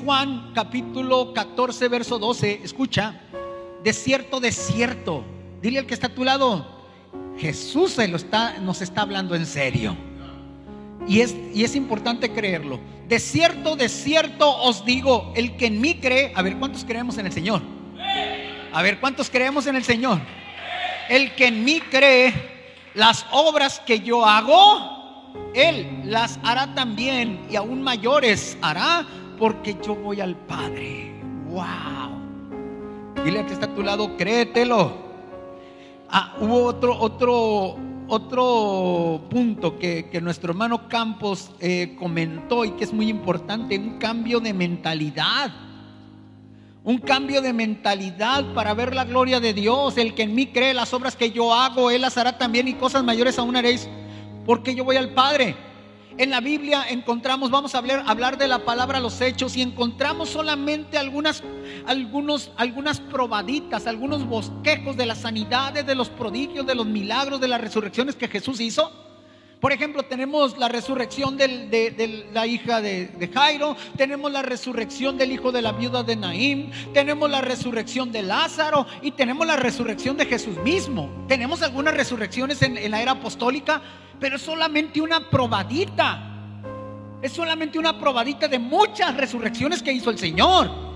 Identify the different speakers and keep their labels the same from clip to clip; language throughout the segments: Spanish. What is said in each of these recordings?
Speaker 1: Juan capítulo 14 verso 12, escucha: de cierto, dile al que está a tu lado, Jesús nos está hablando en serio. Y es importante creerlo. De cierto os digo, el que en mí cree. A ver, ¿cuántos creemos en el Señor? A ver, ¿cuántos creemos en el Señor? El que en mí cree, las obras que yo hago, Él las hará también, y aún mayores hará, porque yo voy al Padre. Wow. Dile al que está a tu lado, créetelo. Hubo otro punto que nuestro hermano Campos comentó, y que es muy importante: un cambio de mentalidad. Un cambio de mentalidad para ver la gloria de Dios. El que en mí cree, las obras que yo hago, Él las hará también, y cosas mayores aún haréis, porque yo voy al Padre. En la Biblia encontramos, vamos a hablar de la palabra los hechos, y encontramos solamente algunas probaditas, algunos bosquejos de las sanidades, de los prodigios, de los milagros, de las resurrecciones que Jesús hizo. Por ejemplo, tenemos la resurrección de la hija de Jairo, tenemos la resurrección del hijo de la viuda de Naín, tenemos la resurrección de Lázaro, y tenemos la resurrección de Jesús mismo. Tenemos algunas resurrecciones en la era apostólica, pero es solamente una probadita. Es solamente una probadita de muchas resurrecciones que hizo el Señor.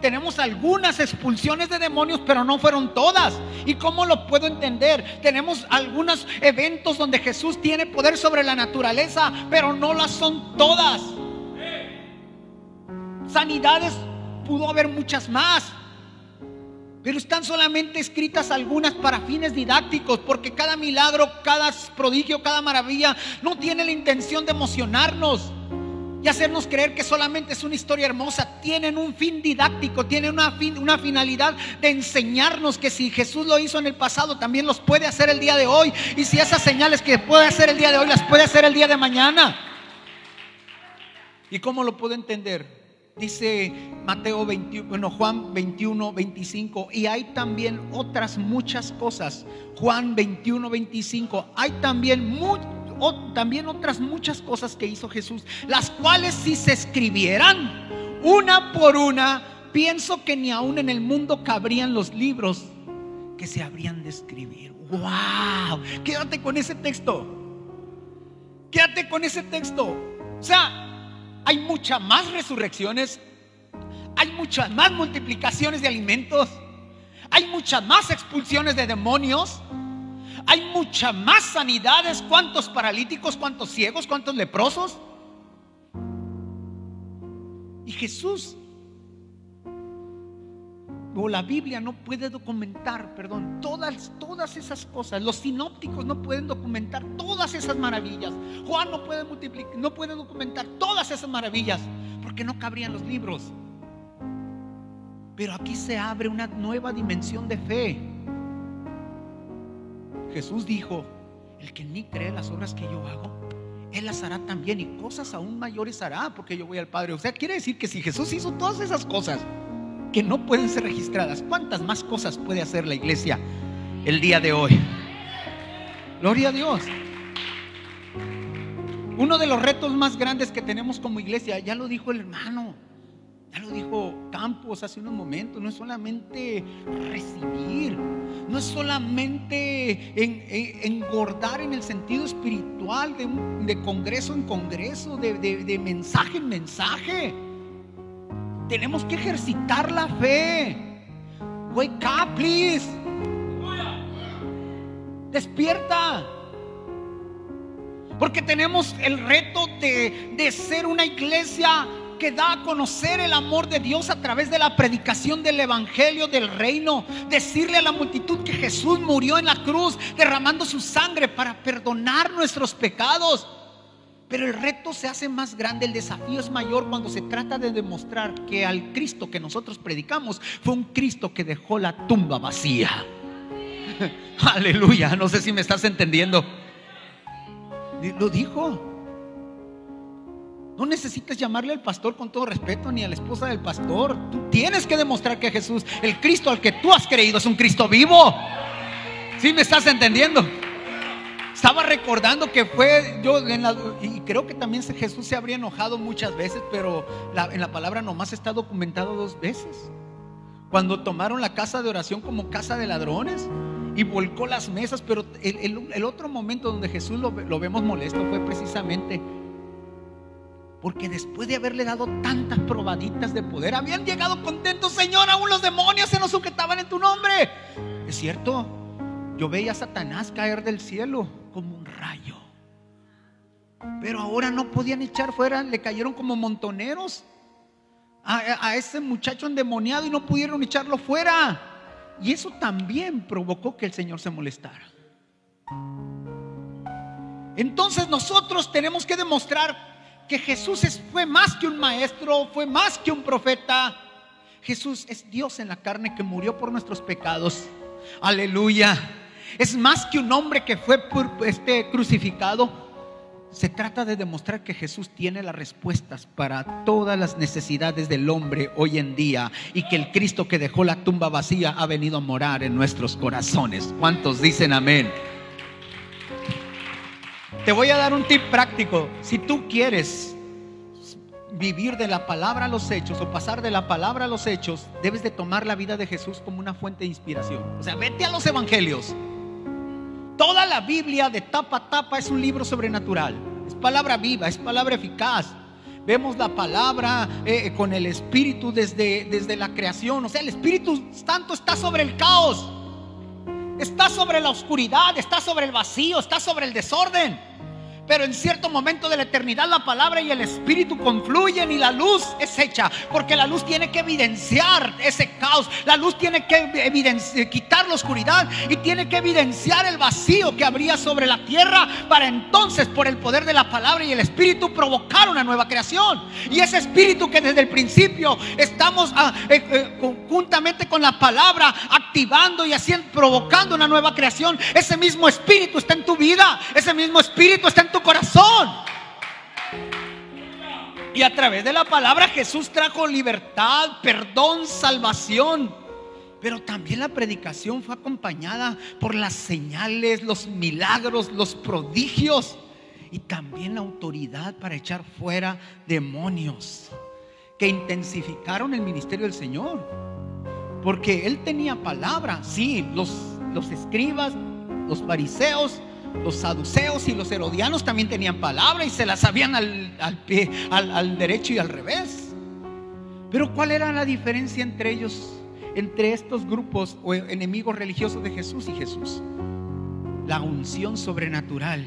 Speaker 1: Tenemos algunas expulsiones de demonios, pero no fueron todas. ¿Y cómo lo puedo entender? Tenemos algunos eventos donde Jesús tiene poder sobre la naturaleza, pero no las son todas. Sanidades, pudo haber muchas más, pero están solamente escritas algunas para fines didácticos, porque cada milagro, cada prodigio, cada maravilla no tiene la intención de emocionarnos y hacernos creer que solamente es una historia hermosa. Tienen un fin didáctico, tienen una finalidad de enseñarnos que si Jesús lo hizo en el pasado, también los puede hacer el día de hoy. Y si esas señales que puede hacer el día de hoy, las puede hacer el día de mañana. ¿Y cómo lo puedo entender? Dice Juan 21, 25, y hay también otras muchas cosas. Juan 21, 25, hay también otras muchas cosas que hizo Jesús, las cuales si se escribieran una por una, pienso que ni aún en el mundo cabrían los libros que se habrían de escribir. ¡Wow! Quédate con ese texto. Quédate con ese texto. O sea, hay muchas más resurrecciones, hay muchas más multiplicaciones de alimentos, hay muchas más expulsiones de demonios, hay muchas más sanidades. ¿Cuántos paralíticos, cuántos ciegos, cuántos leprosos? Y Jesús, o la Biblia no puede documentar, todas esas cosas. Los sinópticos no pueden documentar todas esas maravillas. Juan no puede documentar todas esas maravillas, porque no cabrían los libros. Pero aquí se abre una nueva dimensión de fe. Jesús dijo: el que en mí cree, las obras que yo hago, Él las hará también, y cosas aún mayores hará, porque yo voy al Padre. O sea, quiere decir que si Jesús hizo todas esas cosas que no pueden ser registradas, ¿cuántas más cosas puede hacer la iglesia el día de hoy? Gloria a Dios. Uno de los retos más grandes que tenemos como iglesia, ya lo dijo el hermano, ya lo dijo Campos hace unos momentos, no es solamente recibir, no es solamente engordar en el sentido espiritual, de congreso en congreso, de mensaje en mensaje. Tenemos que ejercitar la fe. Wake up, please. Despierta. Porque tenemos el reto de ser una iglesia que da a conocer el amor de Dios a través de la predicación del evangelio del reino. Decirle a la multitud que Jesús murió en la cruz, derramando su sangre para perdonar nuestros pecados. Pero el reto se hace más grande, el desafío es mayor cuando se trata de demostrar que al Cristo que nosotros predicamos fue un Cristo que dejó la tumba vacía. Aleluya, no sé si me estás entendiendo. Lo dijo. No necesitas llamarle al pastor, con todo respeto, ni a la esposa del pastor. Tú tienes que demostrar que Jesús, el Cristo al que tú has creído, es un Cristo vivo. ¿Sí me estás entendiendo? Estaba recordando que y creo que también Jesús se habría enojado muchas veces, pero en la palabra nomás está documentado 2 veces. Cuando tomaron la casa de oración como casa de ladrones y volcó las mesas. Pero el otro momento donde Jesús lo vemos molesto fue precisamente porque después de haberle dado tantas probaditas de poder, habían llegado contentos. Señor, aún los demonios se nos sujetaban en tu nombre. Es cierto, yo veía a Satanás caer del cielo como un rayo, pero ahora no podían echar fuera, le cayeron como montoneros a ese muchacho endemoniado y no pudieron echarlo fuera. Y eso también provocó que el Señor se molestara. Entonces nosotros tenemos que demostrar que Jesús fue más que un maestro, fue más que un profeta. Jesús es Dios en la carne que murió por nuestros pecados. Aleluya. Es más que un hombre que fue crucificado. Se trata de demostrar que Jesús tiene las respuestas para todas las necesidades del hombre hoy en día, y que el Cristo que dejó la tumba vacía ha venido a morar en nuestros corazones. ¿Cuántos dicen amén? Te voy a dar un tip práctico. Si tú quieres vivir de la palabra a los hechos, o pasar de la palabra a los hechos, debes de tomar la vida de Jesús como una fuente de inspiración. O sea, vete a los evangelios. Toda la Biblia de tapa a tapa es un libro sobrenatural. Es palabra viva, es palabra eficaz. Vemos la palabra con el Espíritu desde la creación. O sea, el Espíritu Santo está sobre el caos, está sobre la oscuridad, está sobre el vacío, está sobre el desorden. Pero en cierto momento de la eternidad la palabra y el Espíritu confluyen y la luz es hecha, porque la luz tiene que evidenciar ese caos. La luz tiene que quitar la oscuridad y tiene que evidenciar el vacío que habría sobre la tierra, para entonces, por el poder de la palabra y el Espíritu, provocar una nueva creación. Y ese Espíritu que desde el principio estamos conjuntamente con la palabra activando y provocando una nueva creación, ese mismo Espíritu está en tu vida, ese mismo Espíritu está en tu corazón. Y a través de la palabra Jesús trajo libertad, perdón, salvación. Pero también la predicación fue acompañada por las señales, los milagros, los prodigios, y también la autoridad para echar fuera demonios, que intensificaron el ministerio del Señor. Porque Él tenía palabra. Sí, los escribas, los fariseos, los saduceos y los herodianos también tenían palabra y se la sabían al derecho y al revés. Pero ¿cuál era la diferencia entre ellos, entre estos grupos o enemigos religiosos de Jesús y Jesús? La unción sobrenatural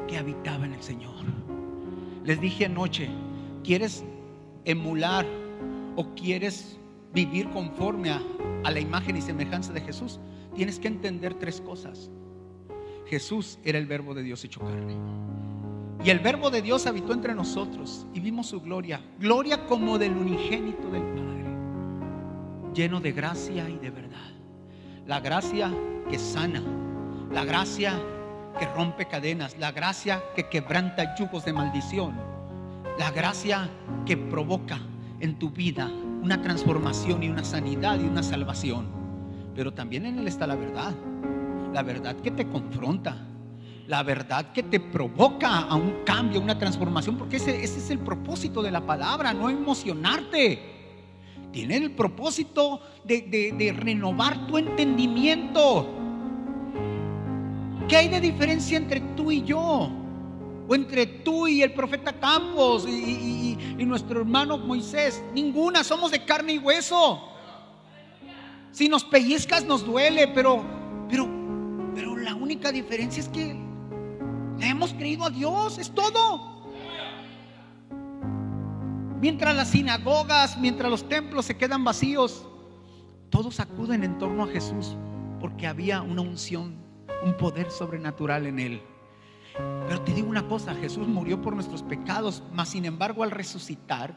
Speaker 1: que habitaba en el Señor. Les dije anoche, ¿quieres emular o quieres vivir conforme a la imagen y semejanza de Jesús? Tienes que entender 3 cosas. Jesús era el verbo de Dios hecho carne, y el verbo de Dios habitó entre nosotros y vimos su gloria, gloria como del unigénito del Padre, lleno de gracia y de verdad. La gracia que sana, la gracia que rompe cadenas, la gracia que quebranta yugos de maldición, la gracia que provoca en tu vida una transformación y una sanidad y una salvación. Pero también en Él está la verdad que te confronta, la verdad que te provoca a un cambio, una transformación, porque ese es el propósito de la palabra, no emocionarte. Tiene el propósito de renovar tu entendimiento. ¿Qué hay de diferencia entre tú y yo? O entre tú y el profeta Campos y nuestro hermano Moisés. Ninguna, somos de carne y hueso. Si nos pellizcas nos duele, pero la única diferencia es que le hemos creído a Dios, es todo. Mientras las sinagogas, mientras los templos se quedan vacíos, todos acuden en torno a Jesús, porque había una unción, un poder sobrenatural en Él. Pero te digo una cosa, Jesús murió por nuestros pecados, mas sin embargo al resucitar,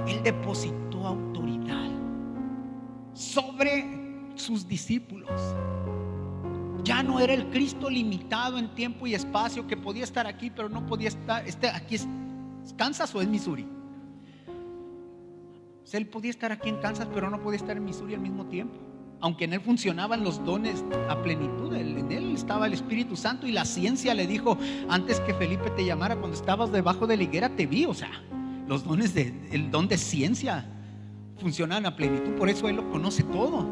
Speaker 1: Él depositó autoridad sobre sus discípulos. Ya no era el Cristo limitado en tiempo y espacio, que podía estar aquí pero no podía estar aquí. ¿Es Kansas o es Missouri? O sea, Él podía estar aquí en Kansas pero no podía estar en Missouri al mismo tiempo. aunque en él funcionaban los dones a plenitud, en él estaba el Espíritu Santo, y la ciencia le dijo, antes que Felipe te llamara, cuando estabas debajo de la higuera te vi. O sea, los dones el don de ciencia funcionaban a plenitud, por eso él lo conoce todo.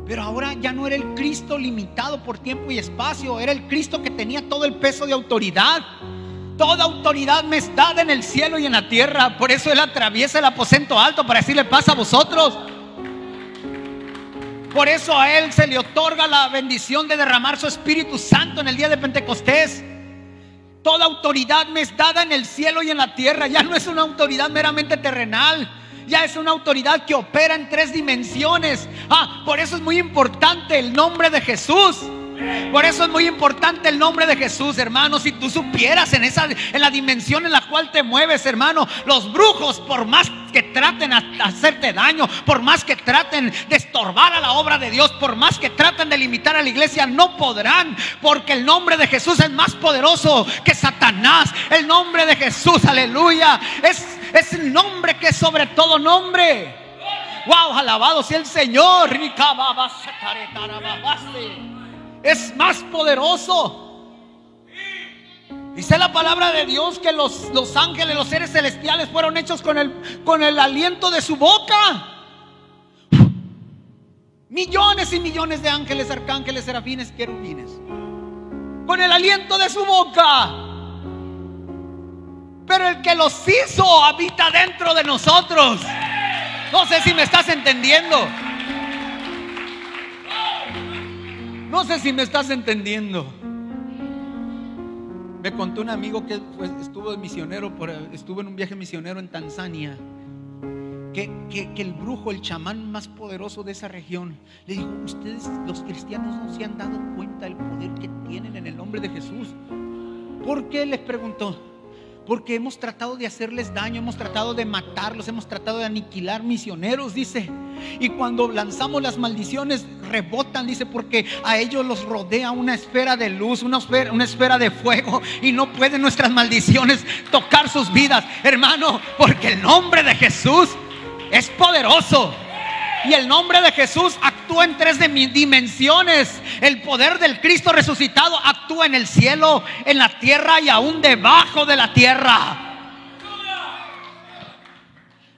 Speaker 1: Pero ahora ya no era el Cristo limitado por tiempo y espacio, era el Cristo que tenía todo el peso de autoridad. Toda autoridad me es dada en el cielo y en la tierra. Por eso él atraviesa el aposento alto para decirle paz a vosotros. Por eso a él se le otorga la bendición de derramar su Espíritu Santo en el día de Pentecostés. Toda autoridad me es dada en el cielo y en la tierra. Ya no es una autoridad meramente terrenal, ya es una autoridad que opera en 3 dimensiones. Por eso es muy importante el nombre de Jesús. Por eso es muy importante el nombre de Jesús, hermano. Si tú supieras en la dimensión en la cual te mueves, hermano, los brujos, por más que traten de hacerte daño, por más que traten de estorbar a la obra de Dios, por más que traten de limitar a la iglesia, no podrán, porque el nombre de Jesús es más poderoso que Satanás. El nombre de Jesús, aleluya, es el nombre que es sobre todo nombre. Wow, alabado sea el Señor. Es más poderoso. Dice la palabra de Dios que los ángeles, los seres celestiales fueron hechos con el aliento de su boca. Millones y millones de ángeles, arcángeles, serafines, querubines, con el aliento de su boca. Pero el que los hizo habita dentro de nosotros. No sé si me estás entendiendo. No sé si me estás entendiendo. Me contó un amigo que estuvo de misionero, estuvo en un viaje misionero en Tanzania, que el brujo, el chamán más poderoso de esa región, le dijo: ustedes los cristianos no se han dado cuenta del poder que tienen en el nombre de Jesús. ¿Por qué? Les preguntó. Porque hemos tratado de hacerles daño, hemos tratado de matarlos, hemos tratado de aniquilar misioneros, dice. Y cuando lanzamos las maldiciones rebotan, dice, porque a ellos los rodea una esfera de luz, una esfera de fuego, y no pueden nuestras maldiciones tocar sus vidas, hermano, porque el nombre de Jesús es poderoso. Y el nombre de Jesús actúa en 3 dimensiones. El poder del Cristo resucitado actúa en el cielo, en la tierra y aún debajo de la tierra.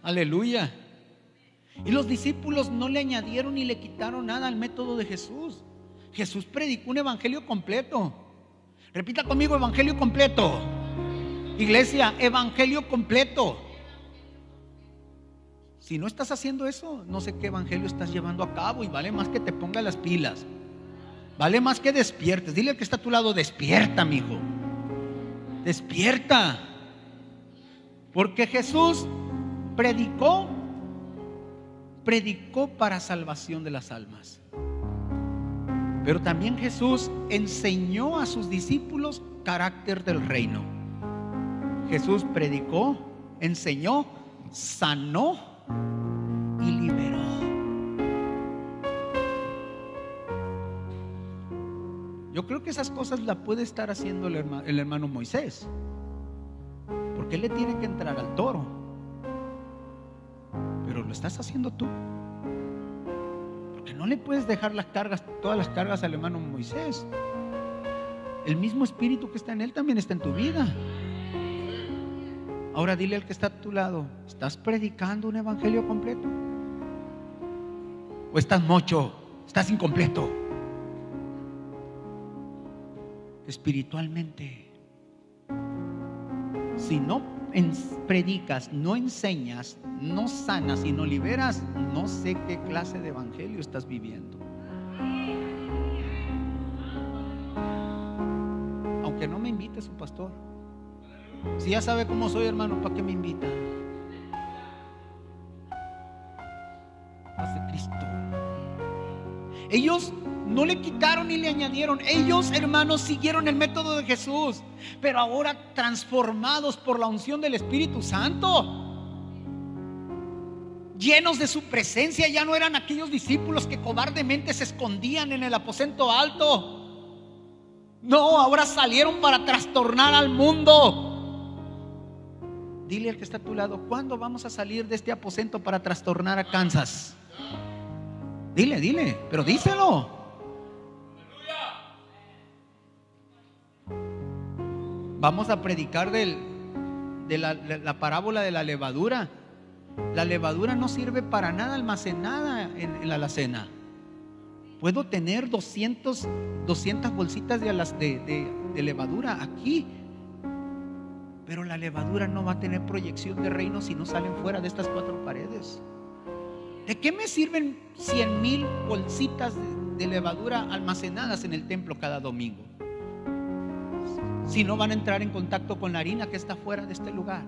Speaker 1: Aleluya. Y los discípulos no le añadieron ni le quitaron nada al método de Jesús. Jesús predicó un evangelio completo. Repita conmigo: evangelio completo. Iglesia, evangelio completo. Si no estás haciendo eso, no sé qué evangelio estás llevando a cabo. Y vale más que te pongas las pilas, vale más que despiertes. Dile al que está a tu lado: despierta, mijo, despierta. Porque Jesús predicó para salvación de las almas. Pero también Jesús enseñó a sus discípulos carácter del reino. Jesús predicó, enseñó, sanó y liberó. Yo creo que esas cosas las puede estar haciendo el hermano Moisés, porque él le tiene que entrar al toro. Pero lo estás haciendo tú, porque no le puedes dejar todas las cargas al hermano Moisés. El mismo espíritu que está en él también está en tu vida. Ahora dile al que está a tu lado: ¿estás predicando un evangelio completo? ¿O estás mocho? ¿Estás incompleto? Espiritualmente, si no predicas, no enseñas, no sanas y no liberas, no sé qué clase de evangelio estás viviendo. Aunque no me invite su pastor. Si ya sabe cómo soy, hermano, ¿para qué me invita? Paz de Cristo. Ellos no le quitaron ni le añadieron. Ellos, hermanos, siguieron el método de Jesús, pero ahora transformados por la unción del Espíritu Santo, llenos de su presencia. Ya no eran aquellos discípulos que cobardemente se escondían en el aposento alto. No, ahora salieron para trastornar al mundo. Dile al que está a tu lado: ¿cuándo vamos a salir de este aposento para trastornar a Kansas? Dile, pero díselo. Vamos a predicar de la parábola de la levadura. La levadura no sirve para nada almacenada en la alacena. Puedo tener 200 bolsitas de levadura aquí, pero la levadura no va a tener proyección de reino si no salen fuera de estas 4 paredes. ¿De qué me sirven 100,000 bolsitas de levadura almacenadas en el templo cada domingo si no van a entrar en contacto con la harina que está fuera de este lugar?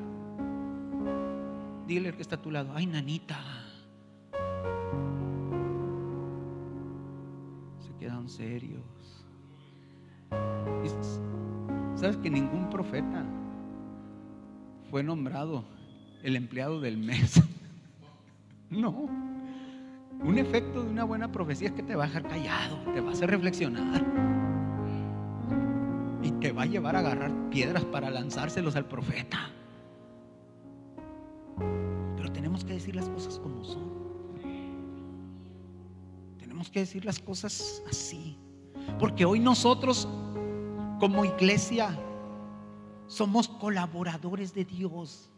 Speaker 1: Dile al que está a tu lado: ay, nanita. Se quedan serios. ¿Sabes que ningún profeta fue nombrado el empleado del mes? No. Un efecto de una buena profecía es que te va a dejar callado, te va a hacer reflexionar y te va a llevar a agarrar piedras para lanzárselos al profeta. Pero tenemos que decir las cosas como son. Tenemos que decir las cosas así, porque hoy nosotros como iglesia somos colaboradores de Dios.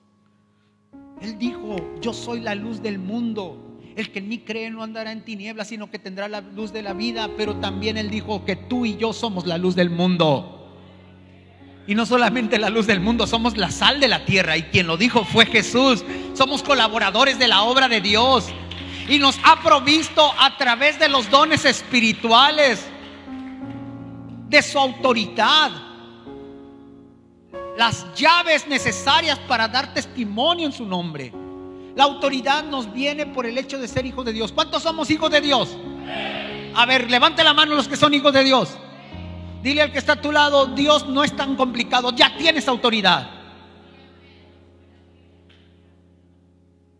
Speaker 1: Él dijo: yo soy la luz del mundo. El que en mí cree no andará en tinieblas, sino que tendrá la luz de la vida. Pero también Él dijo que tú y yo somos la luz del mundo. Y no solamente la luz del mundo, somos la sal de la tierra. Y quien lo dijo fue Jesús. Somos colaboradores de la obra de Dios. Y nos ha provisto a través de los dones espirituales, de su autoridad, las llaves necesarias para dar testimonio en su nombre. La autoridad nos viene por el hecho de ser hijos de Dios. ¿Cuántos somos hijos de Dios? A ver, levante la mano los que son hijos de Dios. Dile al que está a tu lado: Dios no es tan complicado, ya tienes autoridad.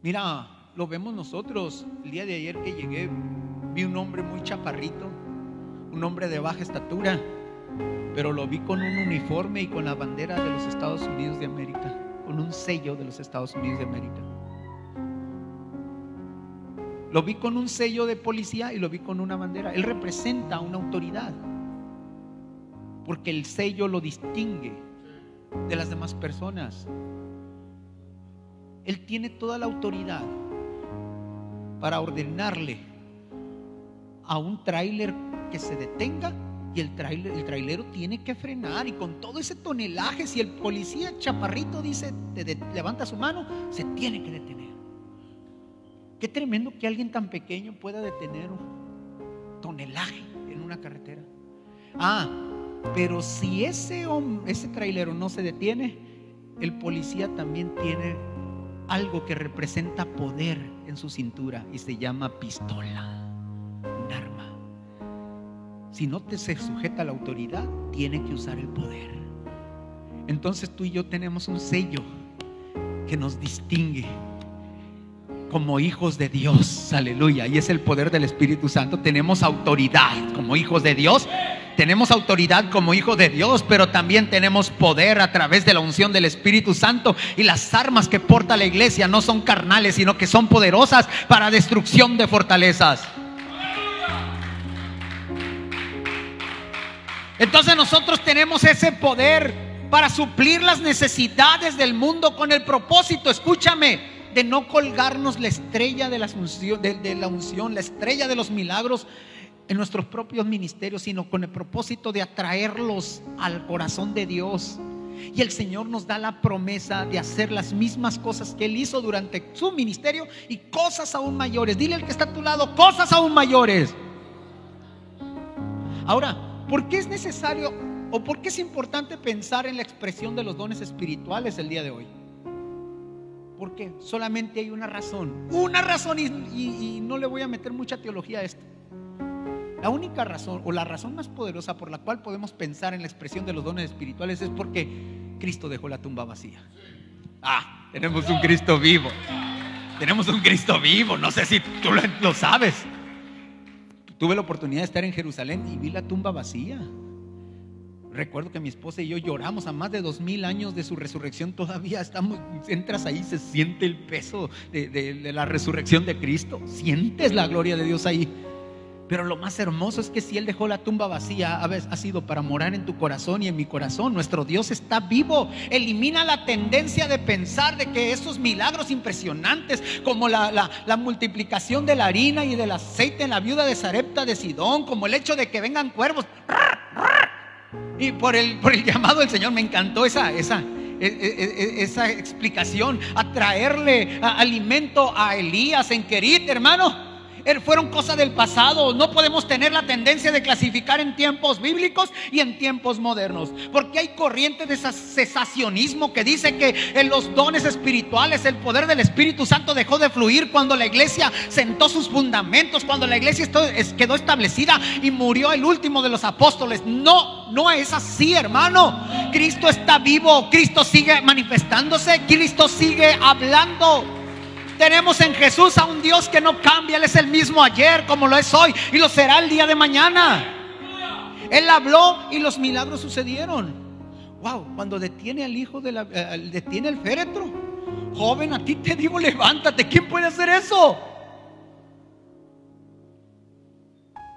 Speaker 1: Mira, lo vemos nosotros. El día de ayer que llegué, vi un hombre muy chaparrito, un hombre de baja estatura, pero lo vi con un uniforme y con la bandera de los Estados Unidos de América, con un sello de los Estados Unidos de América. Lo vi con un sello de policía y lo vi con una bandera. Él representa una autoridad, porque el sello lo distingue de las demás personas. Él tiene toda la autoridad para ordenarle a un tráiler que se detenga, y el trailero tiene que frenar, y con todo ese tonelaje, si el policía chaparrito dice levanta su mano, se tiene que detener. Qué tremendo que alguien tan pequeño pueda detener un tonelaje en una carretera. Pero si ese trailero no se detiene, el policía también tiene algo que representa poder en su cintura y se llama pistola, un arma. Si no se sujeta a la autoridad, tiene que usar el poder. Entonces tú y yo tenemos un sello que nos distingue como hijos de Dios, aleluya, y es el poder del Espíritu Santo. Tenemos autoridad como hijos de Dios, tenemos autoridad como hijos de Dios, pero también tenemos poder a través de la unción del Espíritu Santo. Y las armas que porta la iglesia no son carnales, sino que son poderosas para destrucción de fortalezas. Entonces nosotros tenemos ese poder para suplir las necesidades del mundo con el propósito, escúchame, de no colgarnos la estrella de la unción, la estrella de los milagros en nuestros propios ministerios, sino con el propósito de atraerlos al corazón de Dios. Y el Señor nos da la promesa de hacer las mismas cosas que Él hizo durante su ministerio y cosas aún mayores. Dile al que está a tu lado: cosas aún mayores. Ahora, ¿por qué es necesario o por qué es importante pensar en la expresión de los dones espirituales el día de hoy? Porque solamente hay una razón, y no le voy a meter mucha teología a esto. La única razón, o la razón más poderosa por la cual podemos pensar en la expresión de los dones espirituales, es porque Cristo dejó la tumba vacía. Tenemos un Cristo vivo. Tenemos un Cristo vivo. No sé si tú lo sabes. Tuve la oportunidad de estar en Jerusalén y vi la tumba vacía. Recuerdo que mi esposa y yo lloramos a más de 2000 años de su resurrección. Todavía entras ahí, se siente el peso de la resurrección de Cristo. Sientes la gloria de Dios ahí. Pero lo más hermoso es que si Él dejó la tumba vacía, ha sido para morar en tu corazón y en mi corazón. Nuestro Dios está vivo. Elimina la tendencia de pensar de que esos milagros impresionantes, como la multiplicación de la harina y del aceite en la viuda de Sarepta de Sidón, como el hecho de que vengan cuervos, y por el llamado del Señor, me encantó esa explicación, a traerle alimento a Elías en Querit, hermano. Fueron cosas del pasado. No podemos tener la tendencia de clasificar en tiempos bíblicos y en tiempos modernos, porque hay corrientes de cesacionismo que dice que en los dones espirituales el poder del Espíritu Santo dejó de fluir cuando la iglesia sentó sus fundamentos, cuando la iglesia quedó establecida y murió el último de los apóstoles. No es así, hermano. Cristo está vivo, Cristo sigue manifestándose, Cristo sigue hablando. Tenemos en Jesús a un Dios que no cambia. Él es el mismo ayer, como lo es hoy, y lo será el día de mañana. Él habló y los milagros sucedieron. Wow, cuando detiene al hijo detiene el féretro. Joven, a ti te digo, levántate. ¿Quién puede hacer eso?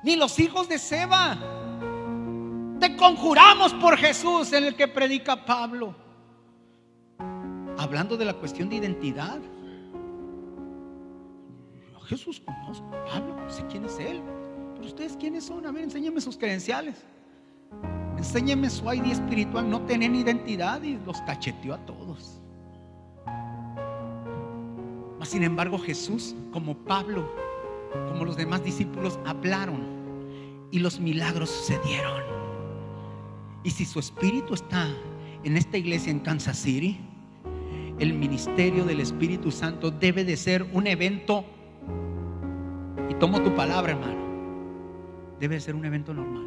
Speaker 1: Ni los hijos de Seba. Te conjuramos por Jesús, en el que predica Pablo. Hablando de la cuestión de identidad. Jesús conozco, Pablo, no sé quién es él. Pero ustedes, ¿quiénes son? A ver, enséñenme sus credenciales, enséñenme su ID espiritual. No tienen identidad y los cacheteó a todos. Mas sin embargo, Jesús, como Pablo, como los demás discípulos, hablaron y los milagros sucedieron. Y si su espíritu está en esta iglesia en Kansas City, el ministerio del Espíritu Santo debe de ser un evento. Y tomo tu palabra, hermano. Debe ser un evento normal.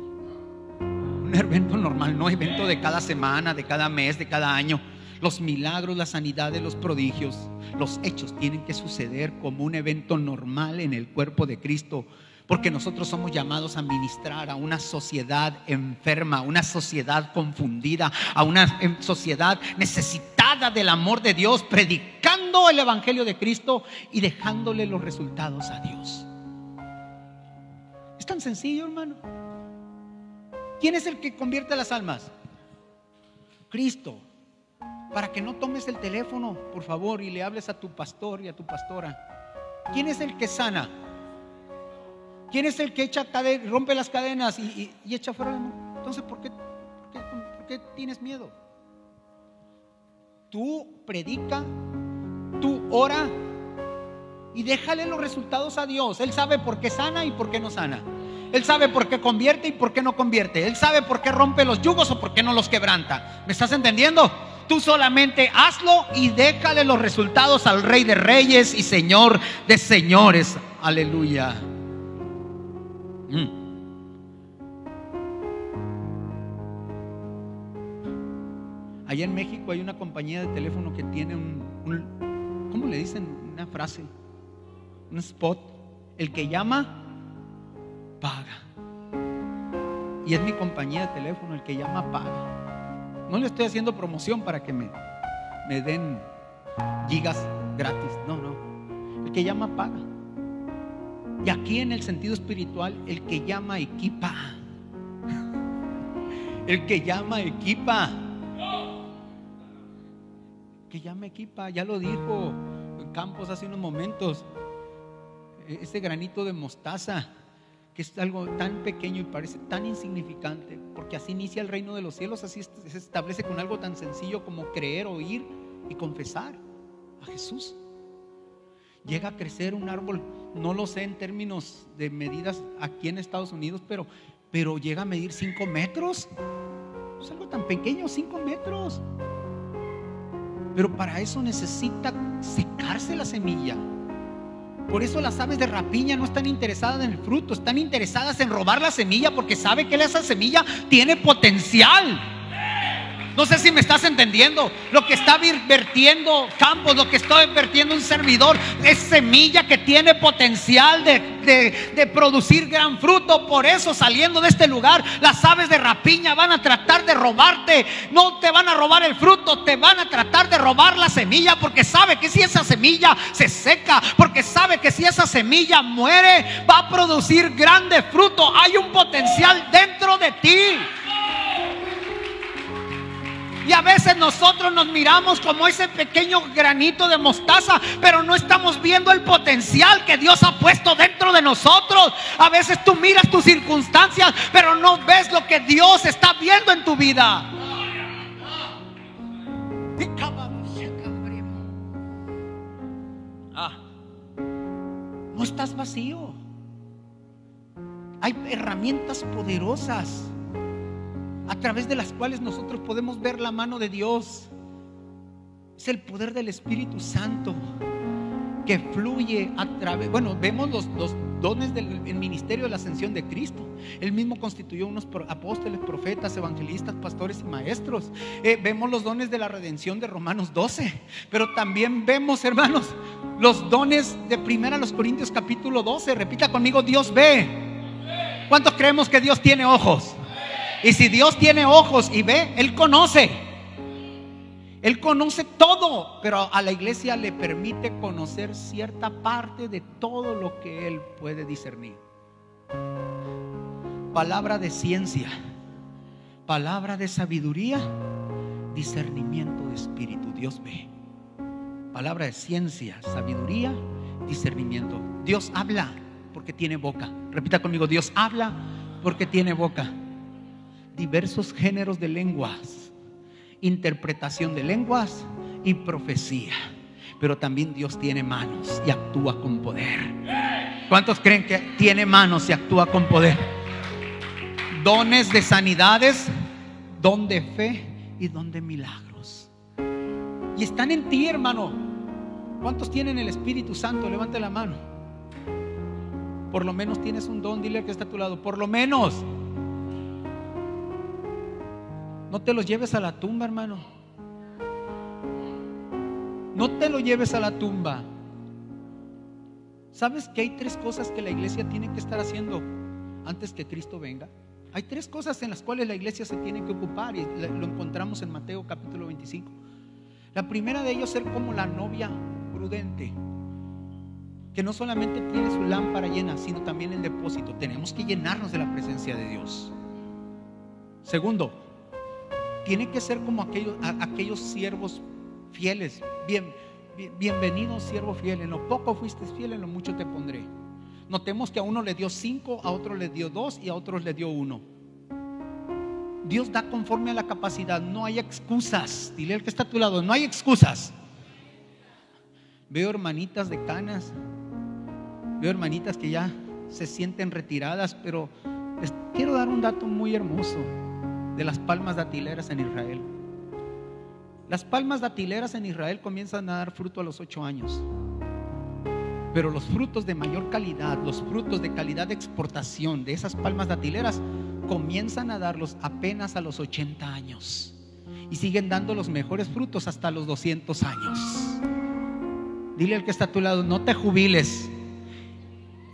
Speaker 1: Un evento normal, no evento de cada semana, de cada mes, de cada año. Los milagros, las sanidades, los prodigios, los hechos tienen que suceder como un evento normal en el cuerpo de Cristo. Porque nosotros somos llamados a ministrar a una sociedad enferma, a una sociedad confundida, a una sociedad necesitada del amor de Dios, predicando el evangelio de Cristo y dejándole los resultados a Dios. Es tan sencillo, hermano. ¿Quién es el que convierte las almas? Cristo. Para que no tomes el teléfono, por favor, y le hables a tu pastor y a tu pastora. ¿Quién es el que sana? ¿Quién es el que rompe las cadenas y echa fuera el mundo? Entonces, ¿por qué tienes miedo? Tú predica, tú ora y déjale los resultados a Dios. Él sabe por qué sana y por qué no sana. Él sabe por qué convierte y por qué no convierte. Él sabe por qué rompe los yugos o por qué no los quebranta. ¿Me estás entendiendo? Tú solamente hazlo y déjale los resultados al Rey de Reyes y Señor de Señores. Aleluya. Allá en México hay una compañía de teléfono que tiene ¿cómo le dicen? Una frase, un spot. El que llama, paga. Y es mi compañía de teléfono. El que llama, paga. No le estoy haciendo promoción para que me den gigas gratis. No. El que llama, paga. Y aquí en el sentido espiritual, el que llama, equipa. El que llama, equipa. Que llama, equipa. Ya lo dijo Campos hace unos momentos. Ese granito de mostaza, que es algo tan pequeño y parece tan insignificante, porque así inicia el reino de los cielos. Así se establece con algo tan sencillo como creer, oír y confesar a Jesús. Llega a crecer un árbol, no lo sé en términos de medidas aquí en Estados Unidos, pero llega a medir 5 metros. Es algo tan pequeño, 5 metros. Pero para eso necesita secarse la semilla. Por eso las aves de rapiña no están interesadas en el fruto, están interesadas en robar la semilla, porque sabe que esa semilla tiene potencial. No sé si me estás entendiendo. Lo que está vertiendo Campos, lo que está vertiendo un servidor, es semilla que tiene potencial de producir gran fruto. Por eso, saliendo de este lugar, las aves de rapiña van a tratar de robarte. No te van a robar el fruto, te van a tratar de robar la semilla, porque sabe que si esa semilla se seca, porque sabe que si esa semilla muere, va a producir grande fruto. Hay un potencial dentro de ti. Y a veces nosotros nos miramos como ese pequeño granito de mostaza, pero no estamos viendo el potencial que Dios ha puesto dentro de nosotros. A veces tú miras tus circunstancias, pero no ves lo que Dios está viendo en tu vida. No estás vacío. Hay herramientas poderosas a través de las cuales nosotros podemos ver la mano de Dios. Es el poder del Espíritu Santo que fluye a través. Bueno, vemos los dones del ministerio de la ascensión de Cristo. Él mismo constituyó unos apóstoles, profetas, evangelistas, pastores y maestros. Vemos los dones de la redención de Romanos 12. Pero también vemos, hermanos, los dones de 1 Corintios capítulo 12. Repita conmigo: Dios ve. ¿Cuántos creemos que Dios tiene ojos? Y si Dios tiene ojos y ve, Él conoce. Él conoce todo, pero a la iglesia le permite conocer cierta parte de todo lo que Él puede discernir. Palabra de ciencia, palabra de sabiduría, discernimiento de espíritu. Dios ve. Palabra de ciencia, sabiduría, discernimiento. Dios habla porque tiene boca. Repita conmigo: Dios habla porque tiene boca. Diversos géneros de lenguas, interpretación de lenguas y profecía. Pero también Dios tiene manos y actúa con poder. ¿Cuántos creen que tiene manos y actúa con poder? Dones de sanidades, don de fe y don de milagros. Y están en ti, hermano. ¿Cuántos tienen el Espíritu Santo? Levante la mano. Por lo menos tienes un don. Dile al que está a tu lado: por lo menos. No te los lleves a la tumba, hermano. No te lo lleves a la tumba. ¿Sabes que hay 3 cosas que la iglesia tiene que estar haciendo antes que Cristo venga? Hay 3 cosas en las cuales la iglesia se tiene que ocupar, y lo encontramos en Mateo capítulo 25. La primera de ellos es ser como la novia prudente, que no solamente tiene su lámpara llena, sino también el depósito. Tenemos que llenarnos de la presencia de Dios. Segundo, tiene que ser como aquellos siervos fieles. Bienvenido, siervo fiel. En lo poco fuiste fiel, en lo mucho te pondré. Notemos que a uno le dio 5, a otro le dio 2 y a otros le dio 1. Dios da conforme a la capacidad. No hay excusas. Dile al que está a tu lado: no hay excusas. Veo hermanitas de canas, veo hermanitas que ya se sienten retiradas, pero les quiero dar un dato muy hermoso de las palmas datileras en Israel. Las palmas datileras en Israel comienzan a dar fruto a los 8 años. Pero los frutos de mayor calidad, los frutos de calidad de exportación de esas palmas datileras, comienzan a darlos apenas a los 80 años. Y siguen dando los mejores frutos hasta los 200 años. Dile al que está a tu lado: no te jubiles.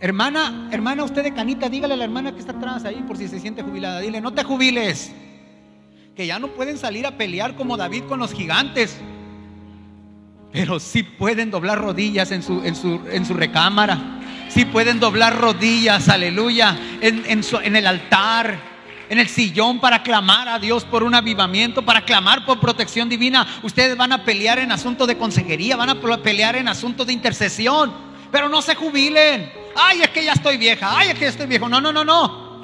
Speaker 1: Hermana, usted de canita, dígale a la hermana que está atrás ahí, por si se siente jubilada. Dile: no te jubiles. Que ya no pueden salir a pelear como David con los gigantes, pero sí pueden doblar rodillas en su recámara. Sí pueden doblar rodillas, aleluya, en el altar, en el sillón, para clamar a Dios por un avivamiento, para clamar por protección divina. Ustedes van a pelear en asuntos de consejería, van a pelear en asuntos de intercesión, pero no se jubilen. Ay, es que ya estoy vieja. Ay, es que ya estoy viejo. No.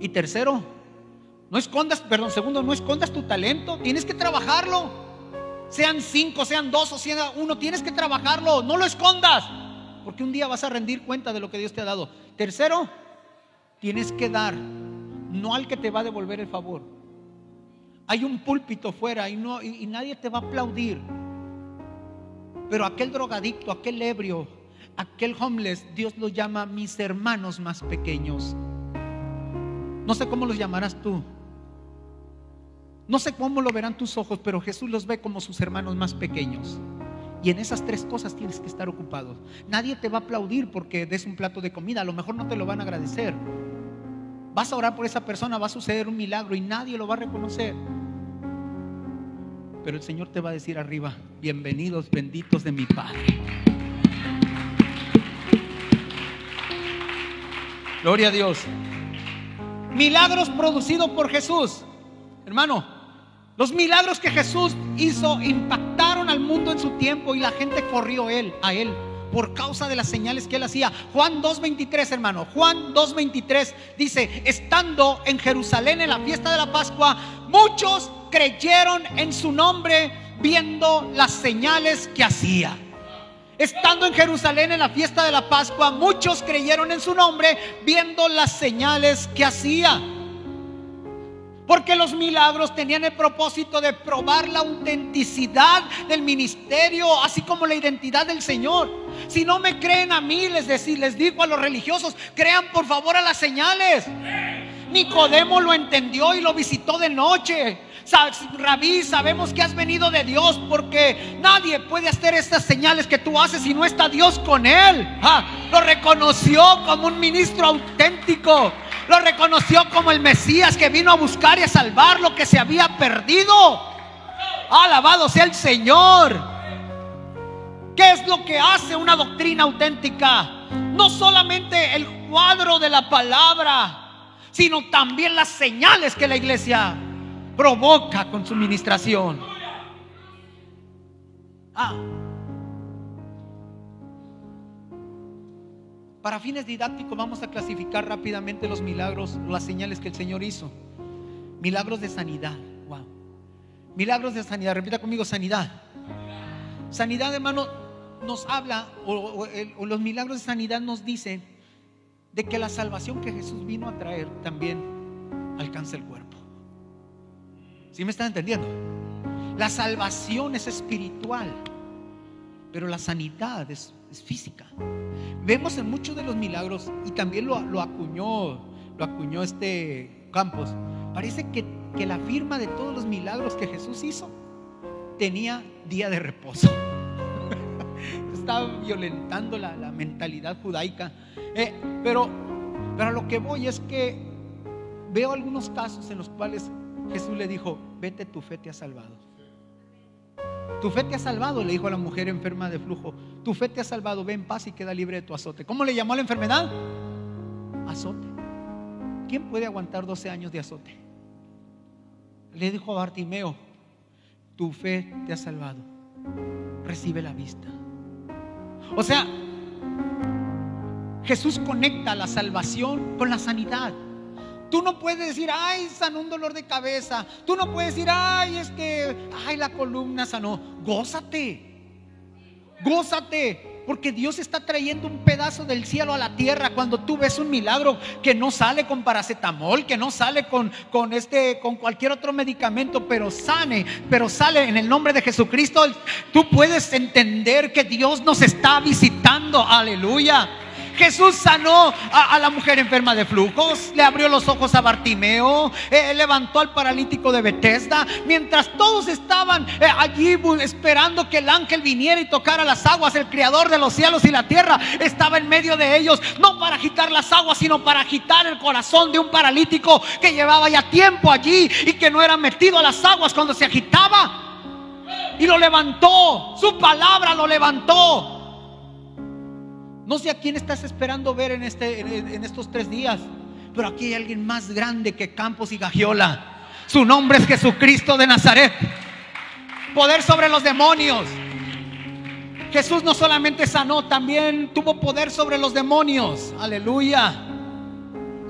Speaker 1: Y tercero, no escondas tu talento. Tienes que trabajarlo. Sean 5, sean 2 o sean 1, tienes que trabajarlo. No lo escondas, porque un día vas a rendir cuenta de lo que Dios te ha dado. Tercero, tienes que dar, no al que te va a devolver el favor. Hay un púlpito fuera y nadie te va a aplaudir, pero aquel drogadicto, aquel ebrio, aquel homeless, Dios los llama mis hermanos más pequeños. No sé cómo los llamarás tú. No sé cómo lo verán tus ojos, pero Jesús los ve como sus hermanos más pequeños. Y en esas tres cosas tienes que estar ocupado. Nadie te va a aplaudir porque des un plato de comida. A lo mejor no te lo van a agradecer. Vas a orar por esa persona, va a suceder un milagro y nadie lo va a reconocer. Pero el Señor te va a decir arriba: bienvenidos, benditos de mi Padre. Gloria a Dios. Milagros producidos por Jesús. Hermano, los milagros que Jesús hizo impactaron al mundo en su tiempo y la gente corrió a él por causa de las señales que él hacía. Juan 2:23, hermano, Juan 2:23 dice: estando en Jerusalén en la fiesta de la Pascua, muchos creyeron en su nombre viendo las señales que hacía. Estando en Jerusalén en la fiesta de la Pascua, muchos creyeron en su nombre viendo las señales que hacía. Porque los milagros tenían el propósito de probar la autenticidad del ministerio, así como la identidad del Señor. Si no me creen a mí, les digo a los religiosos: crean por favor a las señales. Nicodemo lo entendió y lo visitó de noche. Rabí, sabemos que has venido de Dios, porque nadie puede hacer estas señales que tú haces si no está Dios con él. Lo reconoció como un ministro auténtico. Lo reconoció como el Mesías que vino a buscar y a salvar lo que se había perdido. Alabado sea el Señor. ¿Qué es lo que hace una doctrina auténtica? No solamente el cuadro de la palabra, sino también las señales que la iglesia provoca con su ministración. Para fines didácticos vamos a clasificar rápidamente los milagros, las señales que el Señor hizo. Milagros de sanidad. Wow. Milagros de sanidad. Repita conmigo: sanidad. Sanidad, hermano, nos habla, o los milagros de sanidad nos dicen de que la salvación que Jesús vino a traer también alcanza el cuerpo. ¿Sí me están entendiendo? La salvación es espiritual, pero la sanidad es física. Vemos en muchos de los milagros, y también lo acuñó Campos. Parece que la firma de todos los milagros que Jesús hizo tenía día de reposo. Estaba violentando la mentalidad judaica. Pero a lo que voy es que veo algunos casos en los cuales Jesús le dijo: vete, tu fe te ha salvado. Tu fe te ha salvado, le dijo a la mujer enferma de flujo. Tu fe te ha salvado, ve en paz y queda libre de tu azote. ¿Cómo le llamó a la enfermedad? Azote. ¿Quién puede aguantar 12 años de azote? Le dijo a Bartimeo: tu fe te ha salvado, recibe la vista. O sea, Jesús conecta la salvación con la sanidad. Tú no puedes decir: ay, sanó un dolor de cabeza. Tú no puedes decir: ay, la columna sanó. Gózate, porque Dios está trayendo un pedazo del cielo a la tierra. Cuando tú ves un milagro que no sale con paracetamol, que no sale con cualquier otro medicamento, pero sale en el nombre de Jesucristo, tú puedes entender que Dios nos está visitando. Aleluya. Jesús sanó a la mujer enferma de flujos, le abrió los ojos a Bartimeo, levantó al paralítico de Betesda. Mientras todos estaban allí esperando que el ángel viniera y tocara las aguas, el creador de los cielos y la tierra estaba en medio de ellos, no para agitar las aguas, sino para agitar el corazón de un paralítico que llevaba ya tiempo allí y que no era metido a las aguas cuando se agitaba. Y lo levantó, su palabra lo levantó. No sé a quién estás esperando ver en estos 3 días, pero aquí hay alguien más grande que Campos y Gagiola. Su nombre es Jesucristo de Nazaret. Poder sobre los demonios. Jesús no solamente sanó, también tuvo poder sobre los demonios. Aleluya.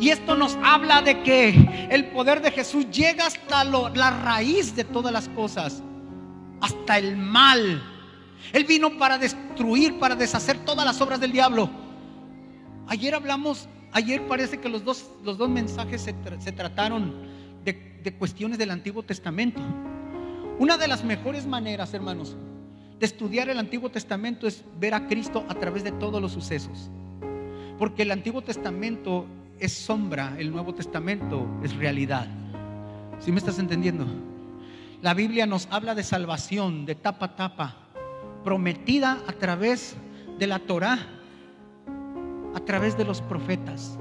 Speaker 1: Y esto nos habla de que el poder de Jesús llega hasta la raíz de todas las cosas, hasta el mal. Él vino para destruir, para deshacer todas las obras del diablo. Ayer parece que los dos mensajes se trataron de cuestiones del Antiguo Testamento. Una de las mejores maneras, hermanos, de estudiar el Antiguo Testamento es ver a Cristo a través de todos los sucesos. Porque el Antiguo Testamento es sombra, el Nuevo Testamento es realidad. ¿Sí me estás entendiendo? La Biblia nos habla de salvación, de tapa a tapa, prometida a través de la Torá, a través de los profetas,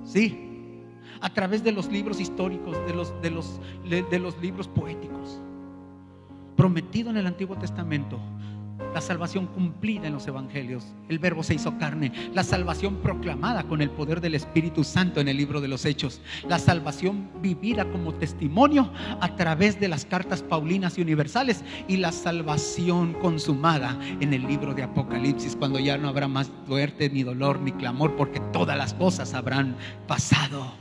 Speaker 1: sí, a través de los libros históricos, de los libros poéticos, prometido en el Antiguo Testamento. La salvación cumplida en los evangelios. El Verbo se hizo carne. La salvación proclamada con el poder del Espíritu Santo en el libro de los Hechos. La salvación vivida como testimonio a través de las cartas paulinas y universales. Y la salvación consumada en el libro de Apocalipsis, cuando ya no habrá más muerte, ni dolor, ni clamor, porque todas las cosas habrán pasado.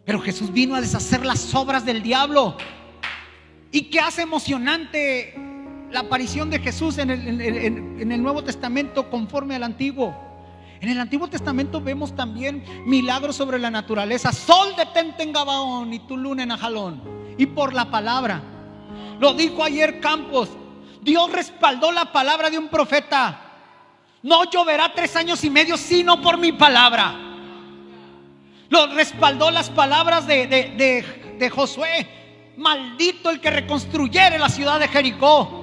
Speaker 1: Pero Jesús vino a deshacer las obras del diablo. ¿Y qué hace emocionante la aparición de Jesús en el Nuevo Testamento conforme al Antiguo? En el Antiguo Testamento vemos también milagros sobre la naturaleza. Sol detente en Gabaón y tu luna en Ajalón. Y por la palabra, lo dijo ayer Campos, Dios respaldó la palabra de un profeta. No lloverá 3 años y medio sino por mi palabra. Lo respaldó las palabras de Josué. Maldito el que reconstruyere la ciudad de Jericó.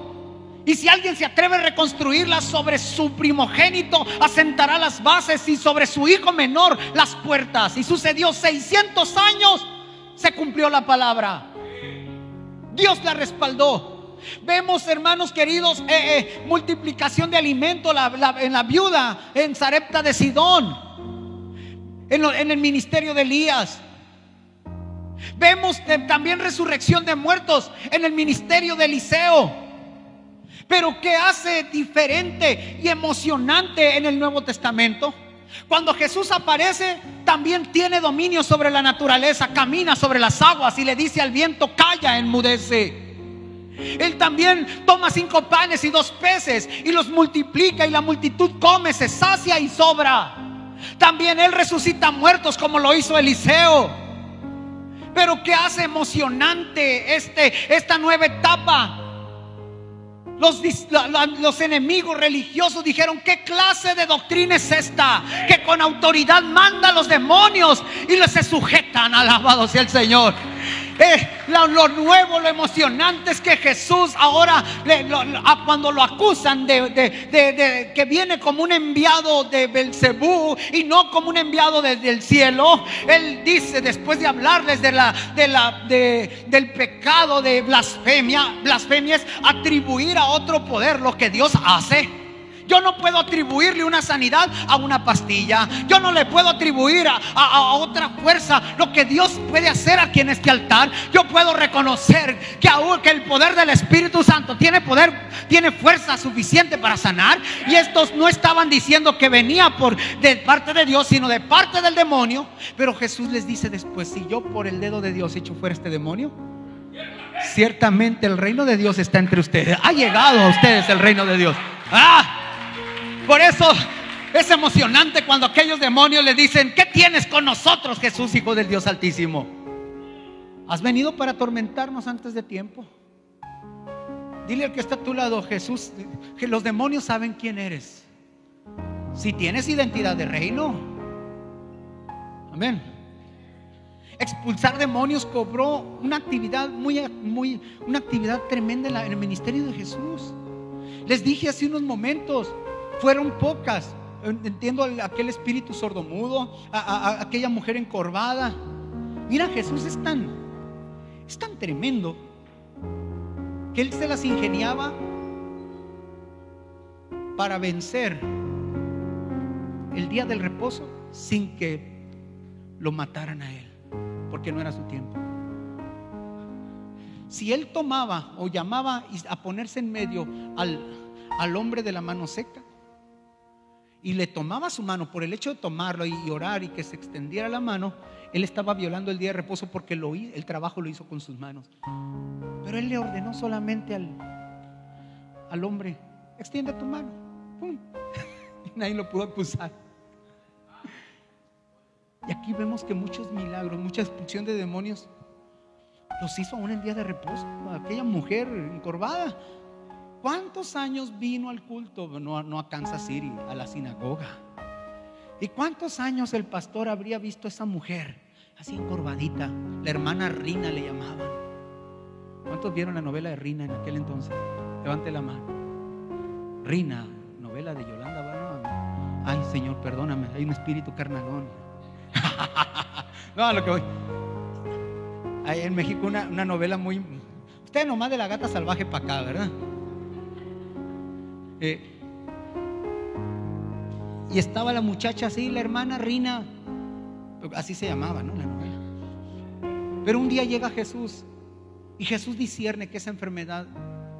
Speaker 1: Y si alguien se atreve a reconstruirla, sobre su primogénito asentará las bases y sobre su hijo menor las puertas. Y sucedió 600 años, se cumplió la palabra. Dios la respaldó. Vemos, hermanos queridos, multiplicación de alimento en la viuda en Sarepta de Sidón, en el ministerio de Elías. Vemos también resurrección de muertos en el ministerio de Eliseo. Pero ¿qué hace diferente y emocionante en el Nuevo Testamento? Cuando Jesús aparece, también tiene dominio sobre la naturaleza, camina sobre las aguas y le dice al viento: calla, enmudece. Él también toma 5 panes y 2 peces y los multiplica, y la multitud come, se sacia y sobra. También Él resucita muertos, como lo hizo Eliseo. Pero ¿qué hace emocionante esta nueva etapa? Los enemigos religiosos dijeron: ¿qué clase de doctrina es esta? Que con autoridad manda a los demonios y les se sujetan. Alabado sea el Señor. Lo nuevo, lo emocionante es que Jesús ahora, cuando lo acusan de que viene como un enviado de Belcebú y no como un enviado desde el cielo, Él dice, después de hablarles del pecado de blasfemia es atribuir a otro poder lo que Dios hace. Yo no puedo atribuirle una sanidad a una pastilla. Yo no le puedo atribuir a otra fuerza lo que Dios puede hacer aquí en este altar. Yo puedo reconocer que el poder del Espíritu Santo tiene fuerza suficiente para sanar. Y estos no estaban diciendo que venía de parte de Dios, sino de parte del demonio. Pero Jesús les dice después: si yo por el dedo de Dios echo fuera este demonio, ciertamente el reino de Dios está entre ustedes. Ha llegado a ustedes el reino de Dios. Por eso es emocionante cuando aquellos demonios le dicen: ¿qué tienes con nosotros, Jesús, Hijo del Dios Altísimo? ¿Has venido para atormentarnos antes de tiempo? Dile al que está a tu lado: Jesús, que los demonios saben quién eres. Si tienes identidad de reino. Amén. Expulsar demonios cobró una actividad una actividad tremenda en el ministerio de Jesús. Les dije hace unos momentos, fueron pocas. Entiendo aquel espíritu sordomudo, a aquella mujer encorvada. Mira, Jesús es tan tremendo que Él se las ingeniaba para vencer el día del reposo sin que lo mataran a Él, porque no era su tiempo. Si Él tomaba o llamaba a ponerse en medio al hombre de la mano seca y le tomaba su mano, por el hecho de tomarlo y orar y que se extendiera la mano, Él estaba violando el día de reposo, porque el trabajo lo hizo con sus manos. Pero Él le ordenó solamente al hombre: extiende tu mano. ¡Pum! Y nadie lo pudo acusar. Y aquí vemos que muchos milagros, mucha expulsión de demonios los hizo aún en día de reposo. Aquella mujer encorvada, ¿cuántos años vino al culto? No a Kansas City, a la sinagoga. ¿Y cuántos años el pastor habría visto a esa mujer así encorvadita? La hermana Rina le llamaban. ¿Cuántos vieron la novela de Rina en aquel entonces? Levante la mano. Rina, novela de Yolanda Barba. Ay, Señor, perdóname, hay un espíritu carnalón. No, a lo que voy. Hay en México una novela muy... Usted nomás de la gata salvaje para acá, ¿verdad? Y estaba la muchacha así, la hermana Rina, así se llamaba, ¿no? La novela. Pero un día llega Jesús y Jesús discierne que esa enfermedad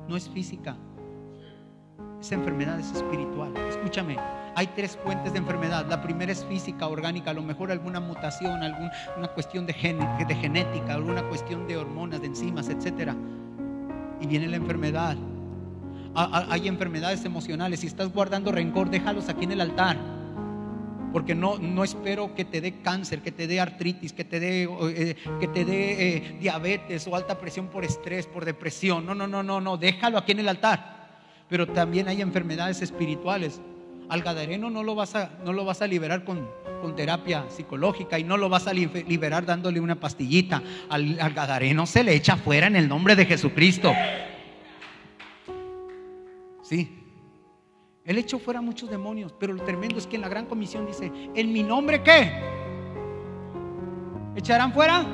Speaker 1: no es física, esa enfermedad es espiritual. Escúchame, hay 3 fuentes de enfermedad. La primera es física, orgánica, a lo mejor alguna mutación, una cuestión de genética, alguna cuestión de hormonas, de enzimas, etcétera. Y viene la enfermedad. Hay enfermedades emocionales. Si estás guardando rencor, déjalos aquí en el altar, porque no espero que te dé cáncer, que te dé artritis, que te dé diabetes o alta presión por estrés, por depresión. No, déjalo aquí en el altar. Pero también hay enfermedades espirituales. Al gadareno no lo vas a liberar con terapia psicológica, y no lo vas a liberar dándole una pastillita. Al gadareno se le echa fuera en el nombre de Jesucristo. Sí, Él echó fuera muchos demonios, pero lo tremendo es que en la gran comisión dice: ¿en mi nombre qué? ¿Echarán fuera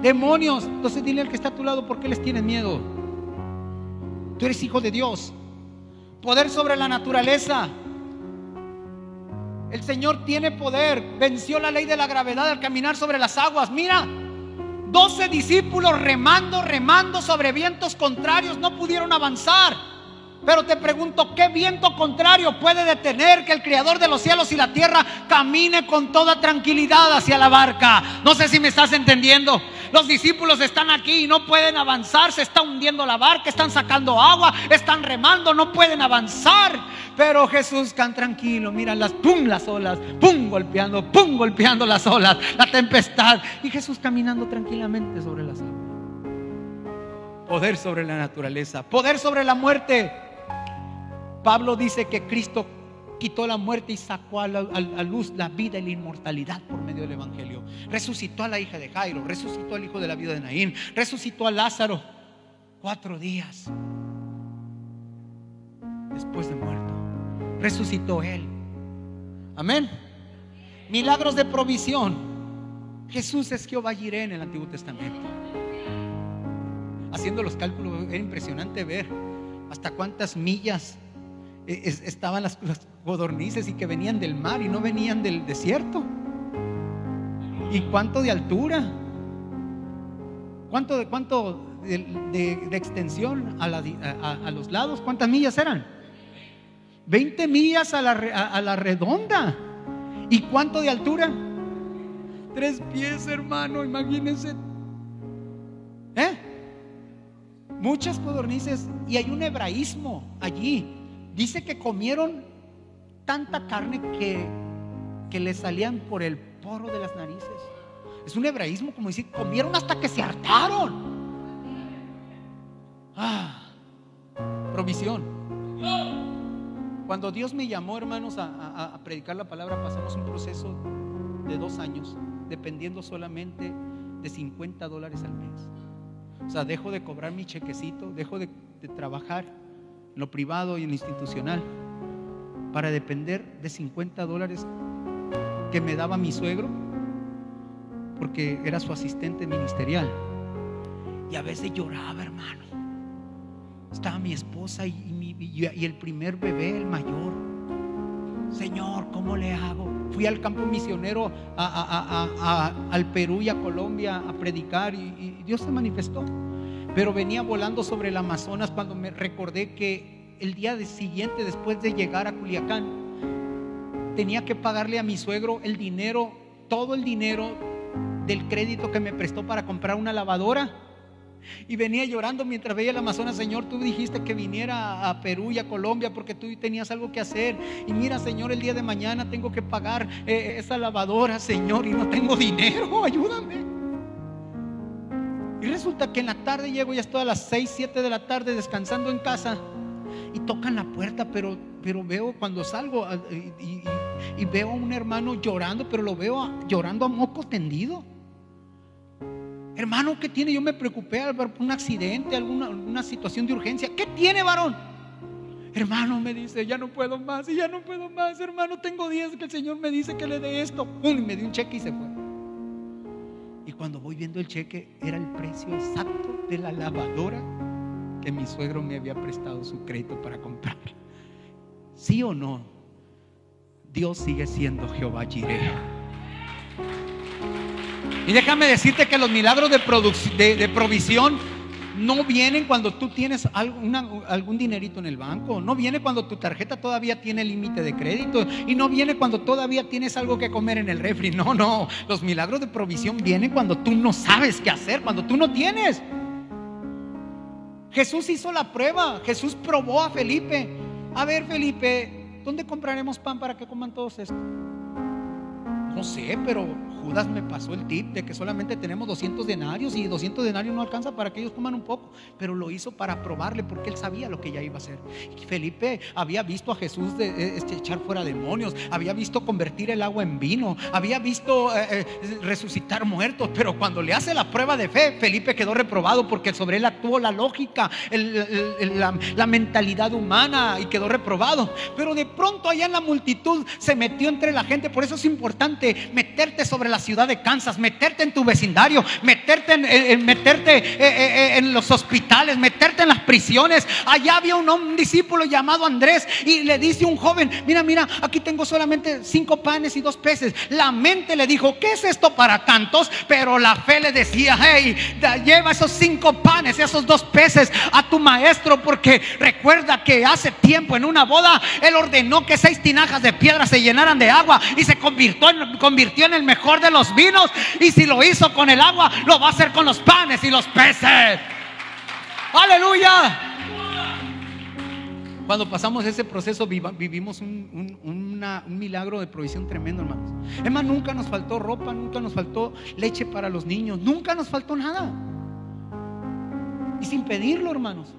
Speaker 1: demonios? Entonces dile al que está a tu lado: ¿por qué les tienes miedo? Tú eres hijo de Dios. Poder sobre la naturaleza. El Señor tiene poder. Venció la ley de la gravedad al caminar sobre las aguas. Mira, 12 discípulos remando sobre vientos contrarios, no pudieron avanzar. Pero te pregunto, ¿qué viento contrario puede detener que el Creador de los cielos y la tierra camine con toda tranquilidad hacia la barca? No sé si me estás entendiendo. Los discípulos están aquí y no pueden avanzar. Se está hundiendo la barca, están sacando agua, están remando, no pueden avanzar. Pero Jesús tan tranquilo, mira las olas, golpeando las olas, la tempestad, y Jesús caminando tranquilamente sobre las aguas. Poder sobre la naturaleza, poder sobre la muerte. Pablo dice que Cristo quitó la muerte y sacó a luz la vida y la inmortalidad por medio del Evangelio. Resucitó a la hija de Jairo, resucitó al hijo de la viuda de Naín, resucitó a Lázaro 4 días después de muerto. Resucitó Él. Amén. Milagros de provisión. Jesús es Jehová Jireh en el Antiguo Testamento. Haciendo los cálculos, era impresionante ver hasta cuántas millas estaban las codornices, y que venían del mar y no venían del desierto. Y cuánto de altura, cuánto de extensión a los lados. ¿Cuántas millas eran? 20 millas a la redonda. ¿Y cuánto de altura? 3 pies, hermano, imagínense. Muchas codornices. Y hay un hebraísmo allí. Dice que comieron tanta carne que le salían por el poro de las narices. Es un hebraísmo, como decir, comieron hasta que se hartaron. Provisión. Cuando Dios me llamó, hermanos, a predicar la palabra, pasamos un proceso de 2 años, dependiendo solamente de $50 al mes. O sea, dejo de cobrar mi chequecito, dejo de trabajar en lo privado y en lo institucional para depender de $50 que me daba mi suegro, porque era su asistente ministerial. Y a veces lloraba, hermano. Estaba mi esposa y el primer bebé, el mayor. Señor, ¿cómo le hago? Fui al campo misionero al Perú y a Colombia a predicar, y Dios se manifestó. Pero venía volando sobre el Amazonas cuando me recordé que el día siguiente, después de llegar a Culiacán, tenía que pagarle a mi suegro el dinero, todo el dinero del crédito que me prestó para comprar una lavadora. Y venía llorando mientras veía el Amazonas. Señor, tú dijiste que viniera a Perú y a Colombia porque tú tenías algo que hacer. Y mira, Señor, el día de mañana tengo que pagar esa lavadora, Señor, y no tengo dinero, ayúdame. Y resulta que en la tarde llego, ya estoy a las 6, 7 de la tarde descansando en casa, y tocan la puerta, pero veo cuando salgo y veo a un hermano llorando, pero lo veo llorando a moco tendido. Hermano, ¿qué tiene? Yo me preocupé por un accidente, alguna situación de urgencia. ¿Qué tiene, varón? Hermano, me dice, ya no puedo más y ya no puedo más. Hermano, tengo días que el Señor me dice que le dé esto. ¡Pum! Y me dio un cheque y se fue. Y cuando voy viendo el cheque, era el precio exacto de la lavadora que mi suegro me había prestado su crédito para comprar. ¿Sí o no? Dios sigue siendo Jehová Jireh. Y déjame decirte que los milagros de provisión no vienen cuando tú tienes algún dinerito en el banco. No viene cuando tu tarjeta todavía tiene límite de crédito. Y no viene cuando todavía tienes algo que comer en el refri. No, no. Los milagros de provisión vienen cuando tú no sabes qué hacer, cuando tú no tienes. Jesús hizo la prueba. Jesús probó a Felipe. A ver, Felipe, ¿dónde compraremos pan para que coman todos esto? No sé, pero Judas me pasó el tip de que solamente tenemos 200 denarios y 200 denarios no alcanza para que ellos coman un poco. Pero lo hizo para probarle, porque él sabía lo que ya iba a hacer. Y Felipe había visto a Jesús echar fuera demonios, había visto convertir el agua en vino, había visto resucitar muertos. Pero cuando le hace la prueba de fe, Felipe quedó reprobado, porque sobre él actuó la lógica, la mentalidad humana, y quedó reprobado. Pero de pronto allá en la multitud se metió entre la gente. Por eso es importante meterte sobre la ciudad de Kansas, meterte en tu vecindario, meterte en los hospitales, meterte en las prisiones. Allá había un discípulo llamado Andrés, y le dice un joven: mira, aquí tengo solamente 5 panes y 2 peces. La mente le dijo: ¿qué es esto para tantos? Pero la fe le decía: hey, lleva esos 5 panes y esos 2 peces a tu maestro, porque recuerda que hace tiempo en una boda él ordenó que 6 tinajas de piedra se llenaran de agua, y se convirtió en el mejor de los vinos. Y si lo hizo con el agua, lo va a hacer con los panes y los peces. Aleluya. Cuando pasamos ese proceso, vivimos un milagro de provisión tremendo, hermanos. Hermano, nunca nos faltó ropa, nunca nos faltó leche para los niños, nunca nos faltó nada. Y sin pedirlo, hermanos,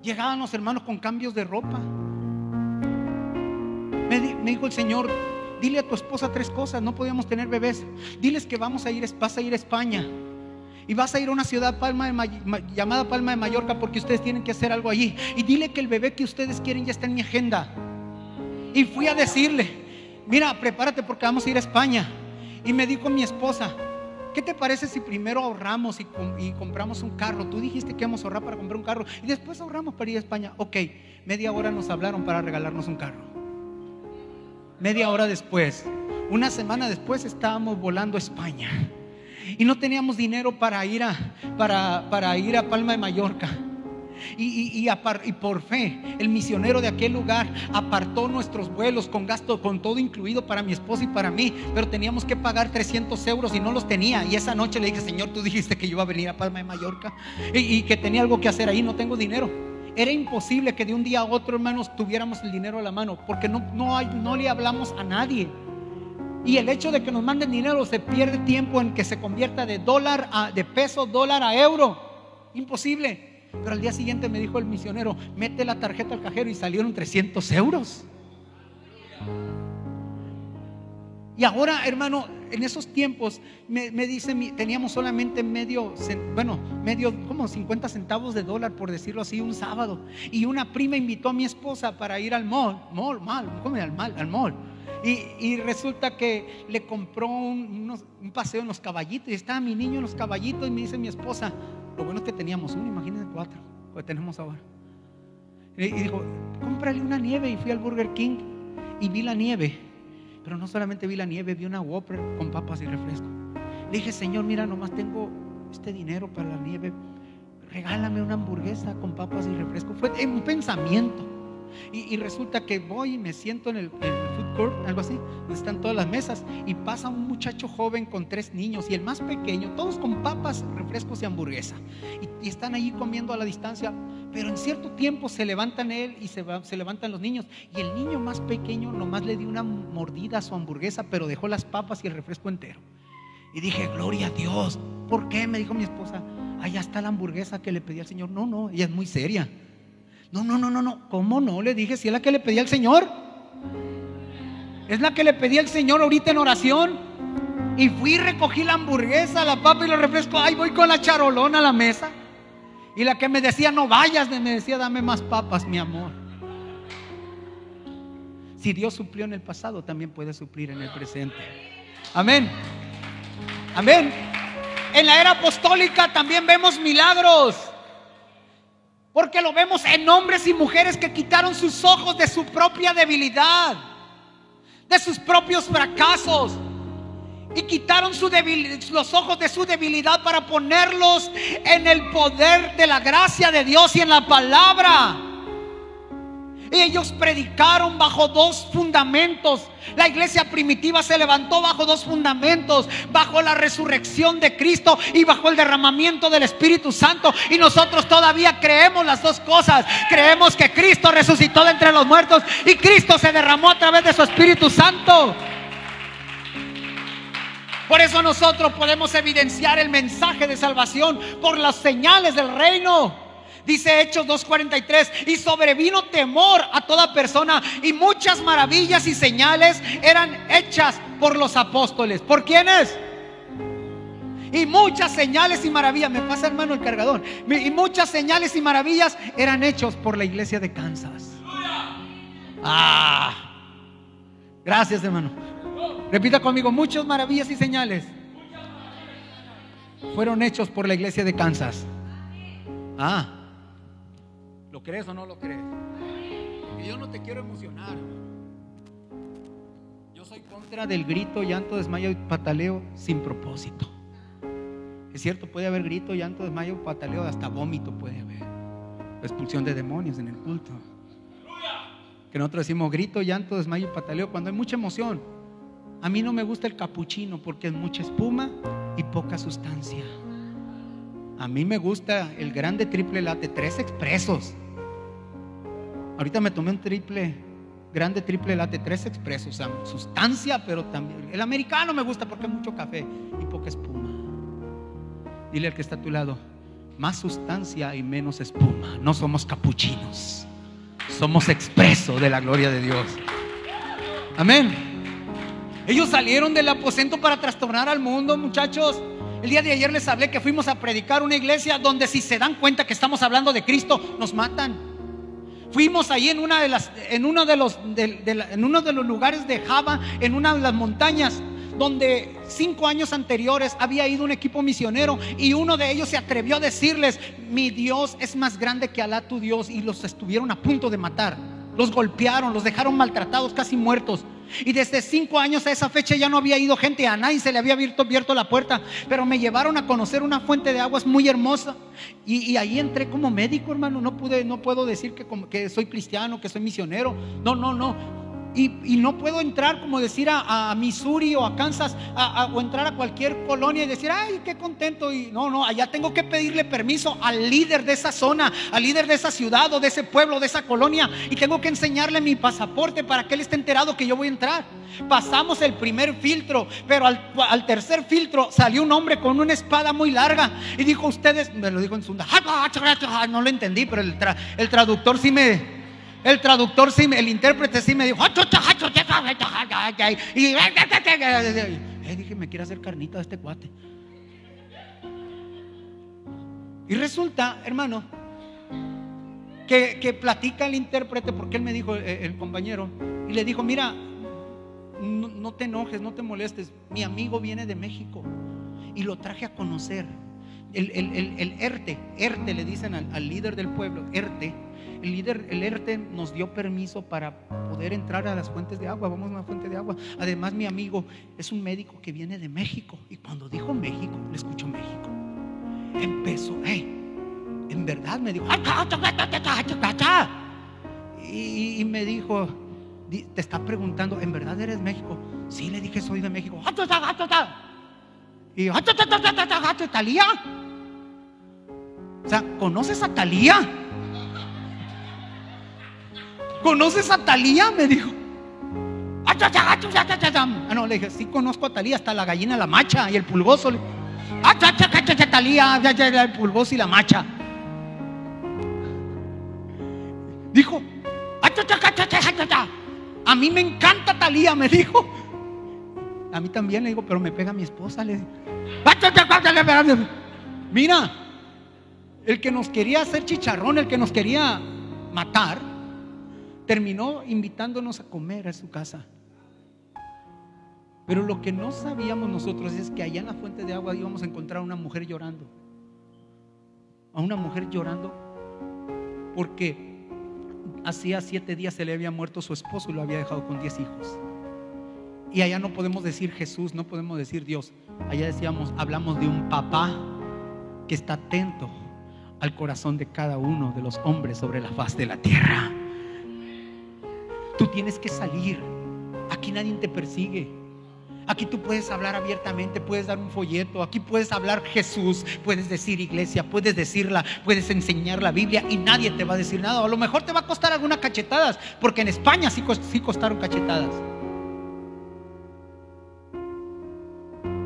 Speaker 1: llegaban los hermanos con cambios de ropa. Me dijo el Señor: dile a tu esposa 3 cosas. No podíamos tener bebés. Diles que vas a ir a España, y vas a ir a una ciudad llamada Palma de Mallorca, porque ustedes tienen que hacer algo allí. Y dile que el bebé que ustedes quieren ya está en mi agenda. Y fui a decirle: mira, prepárate porque vamos a ir a España. Y me dijo mi esposa: ¿qué te parece si primero ahorramos y compramos un carro? Tú dijiste que íbamos a ahorrar para comprar un carro y después ahorramos para ir a España. Ok, media hora nos hablaron para regalarnos un carro. Media hora después, una semana después, estábamos volando a España, y no teníamos dinero para ir a Palma de Mallorca. Y por fe, el misionero de aquel lugar apartó nuestros vuelos con gasto, con todo incluido para mi esposa y para mí. Pero teníamos que pagar 300 euros y no los tenía. Y esa noche le dije: Señor, tú dijiste que yo iba a venir a Palma de Mallorca y que tenía algo que hacer ahí. No tengo dinero. Era imposible que de un día a otro, hermanos, tuviéramos el dinero a la mano, porque no le hablamos a nadie. Y el hecho de que nos manden dinero, se pierde tiempo en que se convierta de peso, dólar a euro. Imposible. Pero al día siguiente me dijo el misionero: mete la tarjeta al cajero, y salieron 300 euros. Y ahora, hermano, en esos tiempos me dice, teníamos solamente como 50 centavos de dólar, por decirlo así, un sábado. Y una prima invitó a mi esposa para ir al mall. Y resulta que le compró un paseo en los caballitos, y estaba mi niño en los caballitos. Y me dice mi esposa: lo bueno es que teníamos uno, imagínense 4 que tenemos ahora. Y dijo: cómprale una nieve. Y fui al Burger King y vi la nieve. Pero no solamente vi la nieve, vi una Whopper con papas y refresco. Le dije: Señor, mira, nomás tengo este dinero para la nieve, regálame una hamburguesa con papas y refresco. Fue un pensamiento. Y resulta que voy y me siento en el food court, algo así, donde están todas las mesas, y pasa un muchacho joven con 3 niños, y el más pequeño, todos con papas, refrescos y hamburguesa, y están allí comiendo a la distancia. Pero en cierto tiempo se levantan él y se levantan los niños, y el niño más pequeño nomás le dio una mordida a su hamburguesa, pero dejó las papas y el refresco entero. Y dije: gloria a Dios. ¿Por qué? Me dijo mi esposa: allá está la hamburguesa que le pedí al Señor. No, ella es muy seria. No. ¿Cómo no? Le dije: si es la que le pedí al Señor. Es la que le pedí al Señor ahorita en oración. Y fui y recogí la hamburguesa, la papa y los refrescos. Ahí voy con la charolona a la mesa. Y la que me decía no vayas, me decía dame más papas, mi amor. Si Dios suplió en el pasado, también puede suplir en el presente. Amén. Amén. En la era apostólica también vemos milagros, porque lo vemos en hombres y mujeres que quitaron sus ojos de su propia debilidad, de sus propios fracasos, y quitaron los ojos de su debilidad para ponerlos en el poder de la gracia de Dios y en la palabra. Y ellos predicaron bajo dos fundamentos. La iglesia primitiva se levantó bajo dos fundamentos: bajo la resurrección de Cristo y bajo el derramamiento del Espíritu Santo. Y nosotros todavía creemos las dos cosas. Creemos que Cristo resucitó de entre los muertos y Cristo se derramó a través de su Espíritu Santo. Por eso nosotros podemos evidenciar el mensaje de salvación por las señales del reino. Dice Hechos 2:43: y sobrevino temor a toda persona, y muchas maravillas y señales eran hechas por los apóstoles. ¿Por quiénes? Y muchas señales y maravillas, me pasa hermano el cargador, y muchas señales y maravillas eran hechos por la iglesia de Kansas. Gracias hermano. Repita conmigo: muchas maravillas y señales fueron hechos por la iglesia de Kansas. ¿Lo crees o no lo crees? Y yo no te quiero emocionar. Yo soy contra del grito, llanto, desmayo y pataleo sin propósito. Es cierto, puede haber grito, llanto, desmayo, pataleo, hasta vómito puede haber. Expulsión de demonios en el culto. Que nosotros decimos grito, llanto, desmayo y pataleo cuando hay mucha emoción. A mí no me gusta el capuchino porque es mucha espuma y poca sustancia. A mí me gusta el grande triple latte, 3 expresos. Ahorita me tomé un grande triple latte, 3 expresos, o sea, sustancia, pero también el americano me gusta porque es mucho café y poca espuma. Dile al que está a tu lado: más sustancia y menos espuma. No somos capuchinos, somos expreso de la gloria de Dios. Amén. Ellos salieron del aposento para trastornar al mundo, muchachos. El día de ayer les hablé que fuimos a predicar una iglesia donde, si se dan cuenta que estamos hablando de Cristo, nos matan. Fuimos ahí en uno de los lugares de Java, en una de las montañas, donde 5 años anteriores había ido un equipo misionero, y uno de ellos se atrevió a decirles: mi Dios es más grande que Alá tu Dios. Y los estuvieron a punto de matar. Los golpearon, los dejaron maltratados, casi muertos. Y desde 5 años a esa fecha ya no había ido gente, a nadie se le había abierto la puerta. Pero me llevaron a conocer una fuente de aguas muy hermosa, y ahí entré como médico, hermano. No puedo decir que soy cristiano, que soy misionero. No. Y no puedo entrar como decir a Missouri o a Kansas, o entrar a cualquier colonia y decir: ay, qué contento. Y no, allá tengo que pedirle permiso al líder de esa zona, al líder de esa ciudad o de ese pueblo, de esa colonia, y tengo que enseñarle mi pasaporte para que él esté enterado que yo voy a entrar. Pasamos el primer filtro, pero al tercer filtro salió un hombre con una espada muy larga y dijo: ustedes, me lo dijo en sunda, no lo entendí, pero el traductor sí me... el intérprete sí me dijo, y dije: me quiere hacer carnita de este cuate. Y resulta, hermano, que platica el intérprete, porque él me dijo, el compañero, y le dijo: mira, no te enojes, no te molestes, mi amigo viene de México y lo traje a conocer. El ERTE le dicen al líder del pueblo, ERTE. El ERTE nos dio permiso para poder entrar a las fuentes de agua. Vamos a una fuente de agua. Además, mi amigo es un médico que viene de México. Y cuando dijo México, le escuchó México. Empezó, en verdad me dijo, y me dijo: te está preguntando, ¿en verdad eres México? Sí, le dije: soy de México. Y Talía. O sea, ¿conoces a Talía? ¿Conoces a Talía? Me dijo. No, le dije: sí conozco a Talía, hasta la gallina, la macha y el pulgoso. Talía, el pulgoso y la macha. Dijo: a mí me encanta Talía, me dijo. A mí también, le digo, pero me pega mi esposa. Le digo, mira, el que nos quería hacer chicharrón, el que nos quería matar, terminó invitándonos a comer a su casa. Pero lo que no sabíamos nosotros es que allá en la fuente de agua íbamos a encontrar a una mujer llorando. A una mujer llorando porque hacía 7 días se le había muerto su esposo y lo había dejado con 10 hijos. Y allá no podemos decir Jesús, no podemos decir Dios. Allá hablamos de un papá que está atento al corazón de cada uno de los hombres sobre la faz de la tierra. Tú tienes que salir. Aquí nadie te persigue. Aquí tú puedes hablar abiertamente, puedes dar un folleto, aquí puedes hablar Jesús, puedes decir iglesia, puedes decirla, puedes enseñar la Biblia y nadie te va a decir nada. O a lo mejor te va a costar algunas cachetadas, porque en España sí costaron cachetadas.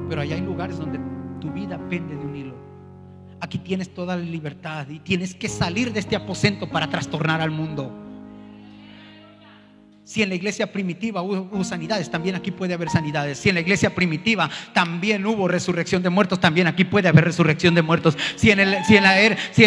Speaker 1: Pero allá hay lugares donde tu vida pende de un hilo. Aquí tienes toda la libertad y tienes que salir de este aposento para trastornar al mundo. Si en la iglesia primitiva hubo sanidades, también aquí puede haber sanidades. Si en la iglesia primitiva también hubo resurrección de muertos, también aquí puede haber resurrección de muertos. Si en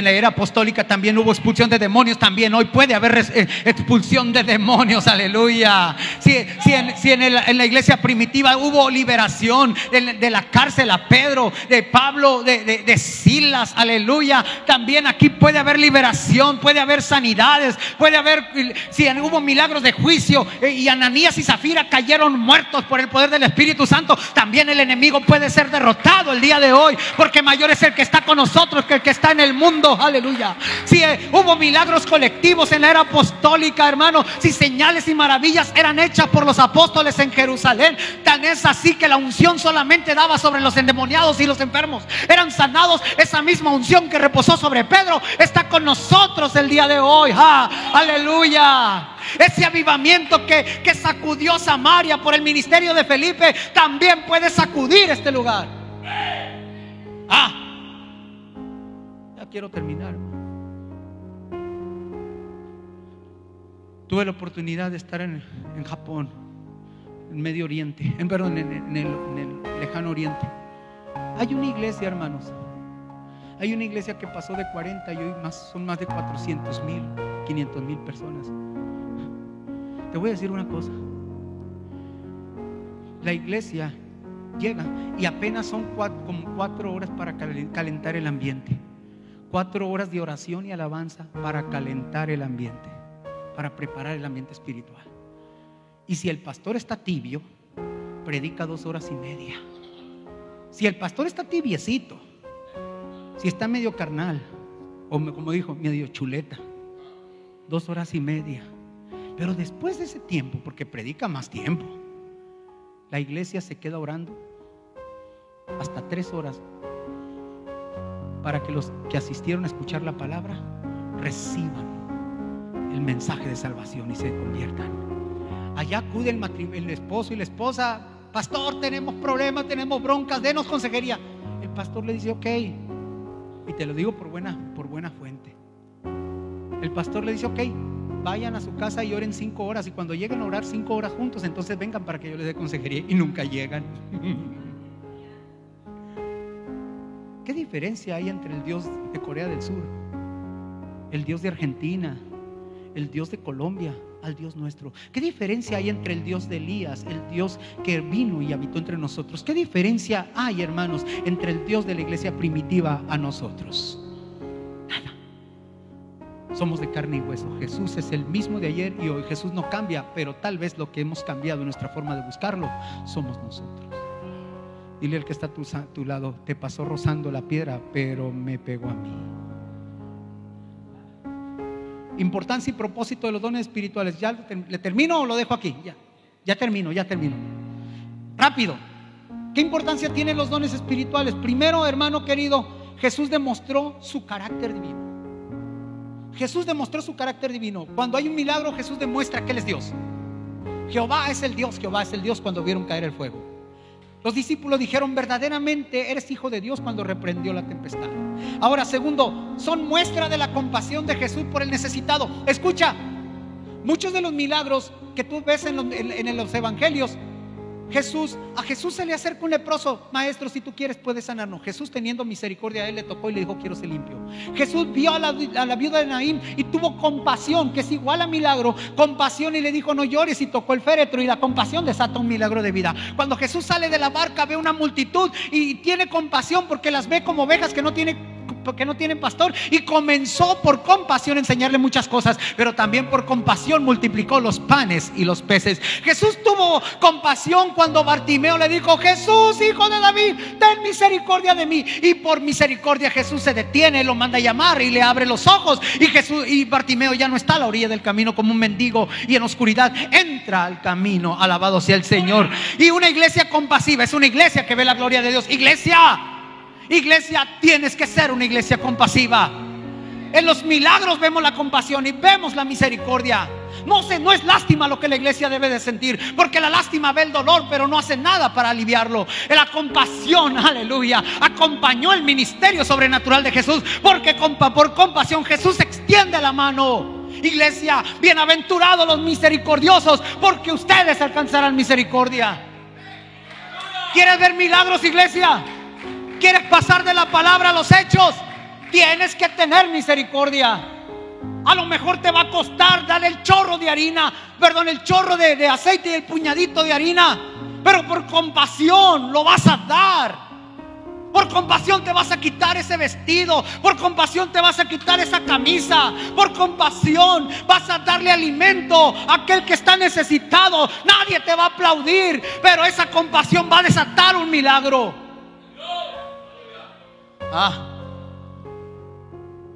Speaker 1: la era apostólica también hubo expulsión de demonios, también hoy puede haber expulsión de demonios. Aleluya. Si en la iglesia primitiva hubo liberación de la cárcel a Pedro, de Pablo, de Silas, aleluya, también aquí puede haber liberación, puede haber sanidades, puede haber, si hubo milagros de juicio y Ananías y Zafira cayeron muertos por el poder del Espíritu Santo, también el enemigo puede ser derrotado el día de hoy, porque mayor es el que está con nosotros que el que está en el mundo. Aleluya. Si hubo milagros colectivos en la era apostólica, hermano, si señales y maravillas eran hechas por los apóstoles en Jerusalén, tan es así que la unción solamente daba sobre los endemoniados y los enfermos eran sanados. Esa misma unción que reposó sobre Pedro está con nosotros el día de hoy. Aleluya. Ese avivamiento que sacudió Samaria por el ministerio de Felipe también puede sacudir este lugar. Ya quiero terminar. Tuve la oportunidad de estar en Japón, en Medio Oriente, en el Lejano Oriente. Hay una iglesia, hermanos. Hay una iglesia que pasó de 40 y hoy son más de 400,000, 500,000 personas. Te voy a decir una cosa. La iglesia llega y apenas son como 4 horas para calentar el ambiente. 4 horas de oración y alabanza para calentar el ambiente, para preparar el ambiente espiritual. Y si el pastor está tibio, predica 2 horas y media. Si el pastor está tibiecito, si está medio carnal, o como dijo, medio chuleta, 2 horas y media. Pero después de ese tiempo, porque predica más tiempo, la iglesia se queda orando hasta 3 horas para que los que asistieron a escuchar la palabra reciban el mensaje de salvación y se conviertan. Allá acude el esposo y la esposa: pastor, tenemos problemas, tenemos broncas, denos consejería. El pastor le dice: ok, y te lo digo por buena fuente. El pastor le dice: ok, vayan a su casa y oren 5 horas, y cuando lleguen a orar 5 horas juntos, entonces vengan para que yo les dé consejería. Y nunca llegan. ¿Qué diferencia hay entre el Dios de Corea del Sur, el Dios de Argentina, el Dios de Colombia, al Dios nuestro? ¿Qué diferencia hay entre el Dios de Elías, el Dios que vino y habitó entre nosotros? ¿Qué diferencia hay, hermanos, entre el Dios de la iglesia primitiva a nosotros? Nada. Somos de carne y hueso. Jesús es el mismo de ayer y hoy. Jesús no cambia, pero tal vez lo que hemos cambiado en nuestra forma de buscarlo somos nosotros. Dile al que está a tu lado: te pasó rozando la piedra, pero me pegó a mí. Importancia y propósito de los dones espirituales. ¿Ya le termino o lo dejo aquí? Ya termino. Rápido. ¿Qué importancia tienen los dones espirituales? Primero, hermano querido, Jesús demostró su carácter divino. Jesús demostró su carácter divino. Cuando hay un milagro, Jesús demuestra que Él es Dios. Jehová es el Dios cuando vieron caer el fuego. Los discípulos dijeron: verdaderamente eres hijo de Dios, cuando reprendió la tempestad. Ahora, segundo, son muestra de la compasión de Jesús por el necesitado. Escucha, muchos de los milagros que tú ves en los evangelios, A Jesús se le acerca un leproso: maestro, si tú quieres puedes sanarnos. Jesús, teniendo misericordia, a él le tocó y le dijo: quiero ser limpio. Jesús vio a la viuda de Naín y tuvo compasión, que es igual a milagro, compasión, y le dijo: no llores, y tocó el féretro, y la compasión desata un milagro de vida. Cuando Jesús sale de la barca, ve una multitud y tiene compasión porque las ve como ovejas que no tienen pastor, y comenzó por compasión a enseñarle muchas cosas, pero también por compasión multiplicó los panes y los peces. Jesús tuvo compasión cuando Bartimeo le dijo: Jesús, hijo de David, ten misericordia de mí. Y por misericordia Jesús se detiene, lo manda a llamar y le abre los ojos, y Bartimeo ya no está a la orilla del camino como un mendigo y en oscuridad, entra al camino. Alabado sea el Señor. Y una iglesia compasiva es una iglesia que ve la gloria de Dios. Iglesia, tienes que ser una iglesia compasiva. En los milagros vemos la compasión y vemos la misericordia. No es lástima lo que la iglesia debe de sentir, porque la lástima ve el dolor pero no hace nada para aliviarlo. La compasión, aleluya, acompañó el ministerio sobrenatural de Jesús, porque por compasión Jesús extiende la mano. Iglesia, bienaventurados los misericordiosos, porque ustedes alcanzarán misericordia. ¿Quieres ver milagros, iglesia? ¿Quieres pasar de la palabra a los hechos? Tienes que tener misericordia. A lo mejor te va a costar dar el chorro de harina, el chorro de aceite y el puñadito de harina, pero por compasión lo vas a dar. Por compasión te vas a quitar ese vestido, por compasión te vas a quitar esa camisa, por compasión vas a darle alimento a aquel que está necesitado. Nadie te va a aplaudir, pero esa compasión va a desatar un milagro.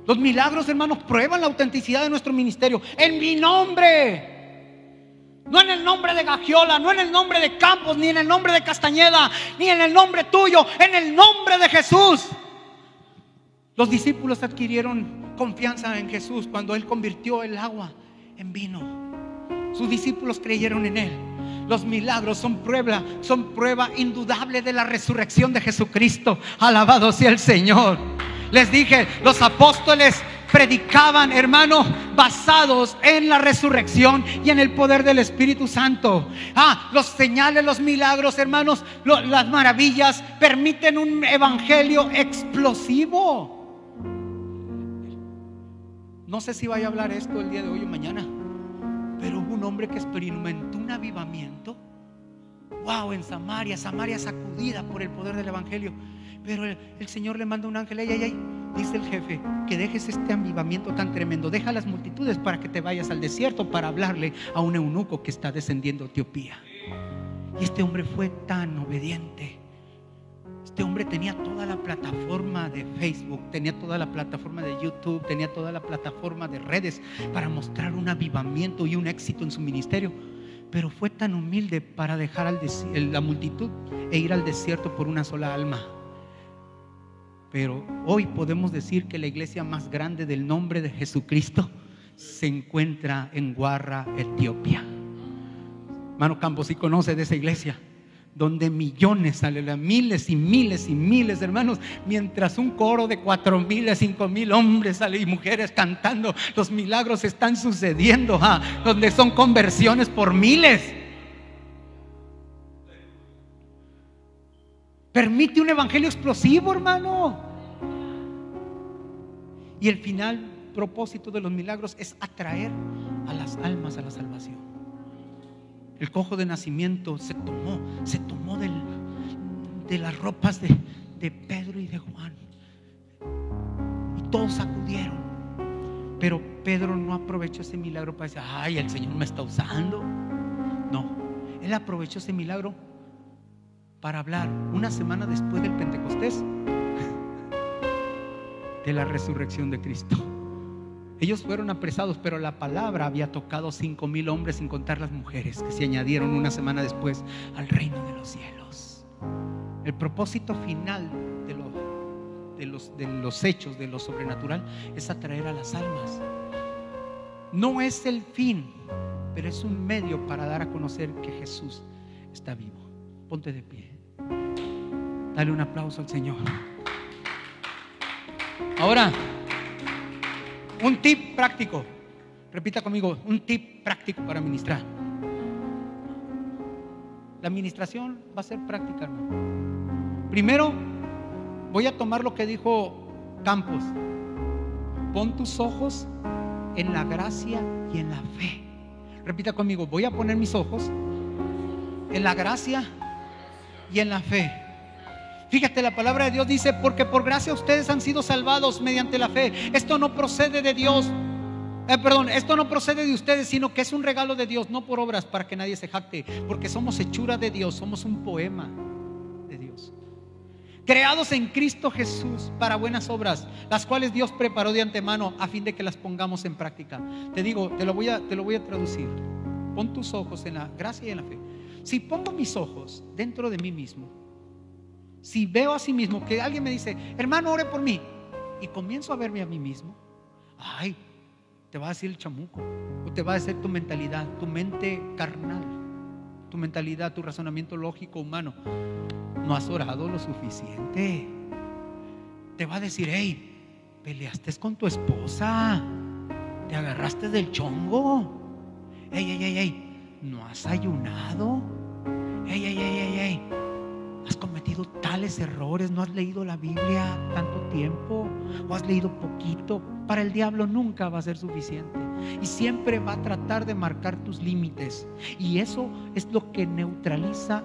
Speaker 1: Los milagros, hermanos, prueban la autenticidad de nuestro ministerio. En mi nombre, no en el nombre de Gagiola, no en el nombre de Campos, ni en el nombre de Castañeda, ni en el nombre tuyo, en el nombre de Jesús. Los discípulos adquirieron confianza en Jesús cuando Él convirtió el agua en vino. Sus discípulos creyeron en Él. Los milagros son prueba indudable de la resurrección de Jesucristo. Alabado sea el Señor. Les dije, los apóstoles predicaban, hermano, basados en la resurrección y en el poder del Espíritu Santo. Los señales, los milagros, hermanos, las maravillas permiten un evangelio explosivo. No sé si vaya a hablar esto el día de hoy o mañana, pero hubo un hombre que experimentó un avivamiento. Wow, en Samaria sacudida por el poder del evangelio. Pero el Señor le manda un ángel. Dice el jefe, que dejes este avivamiento tan tremendo, deja las multitudes para que te vayas al desierto para hablarle a un eunuco que está descendiendo a Etiopía. Y este hombre fue tan obediente. Este hombre tenía toda la plataforma de Facebook, tenía toda la plataforma de YouTube, tenía toda la plataforma de redes para mostrar un avivamiento y un éxito en su ministerio. Pero fue tan humilde para dejar la multitud e ir al desierto por una sola alma. Pero hoy podemos decir que la iglesia más grande del nombre de Jesucristo se encuentra en Guarra, Etiopía. Hermano Campos, ¿sí conoce de esa iglesia? Donde millones, miles y miles y miles de hermanos, mientras un coro de 4,000 a 5,000 hombres y mujeres cantando, los milagros están sucediendo, donde son conversiones por miles. Permite un evangelio explosivo, hermano. Y el final propósito de los milagros es atraer a las almas a la salvación. El cojo de nacimiento se tomó de las ropas de Pedro y de Juan, y todos acudieron. Pero Pedro no aprovechó ese milagro para decir: ay, el Señor me está usando. No, él aprovechó ese milagro para hablar una semana después del Pentecostés de la resurrección de Cristo. Ellos fueron apresados, pero la palabra había tocado 5,000 hombres, sin contar las mujeres que se añadieron una semana después al reino de los cielos. El propósito final de los hechos, de lo sobrenatural, es atraer a las almas. No es el fin, pero es un medio para dar a conocer que Jesús está vivo. Ponte de pie. Dale un aplauso al Señor. Ahora, un tip práctico. Repita conmigo, un tip práctico para ministrar. La administración va a ser práctica, hermano. Primero, voy a tomar lo que dijo Campos. Pon tus ojos en la gracia y en la fe. Repita conmigo, voy a poner mis ojos en la gracia y en la fe. Fíjate, la palabra de Dios dice: porque por gracia ustedes han sido salvados mediante la fe. Esto no procede de Dios, esto no procede de ustedes, sino que es un regalo de Dios, no por obras, para que nadie se jacte, porque somos hechura de Dios, somos un poema de Dios, creados en Cristo Jesús para buenas obras, las cuales Dios preparó de antemano a fin de que las pongamos en práctica. Te digo, te lo voy a traducir. Pon tus ojos en la gracia y en la fe. Si pongo mis ojos dentro de mí mismo, si veo a sí mismo, que alguien me dice: hermano, ore por mí, y comienzo a verme a mí mismo, ay, te va a decir el chamuco, o te va a decir tu mentalidad, tu mente carnal, tu mentalidad, tu razonamiento lógico humano: no has orado lo suficiente. Te va a decir: hey, peleaste con tu esposa, te agarraste del chongo, hey, no has ayunado, hey, has cometido tales errores, no has leído la Biblia tanto tiempo, o has leído poquito. Para el diablo nunca va a ser suficiente, y siempre va a tratar de marcar tus límites, y eso es lo que neutraliza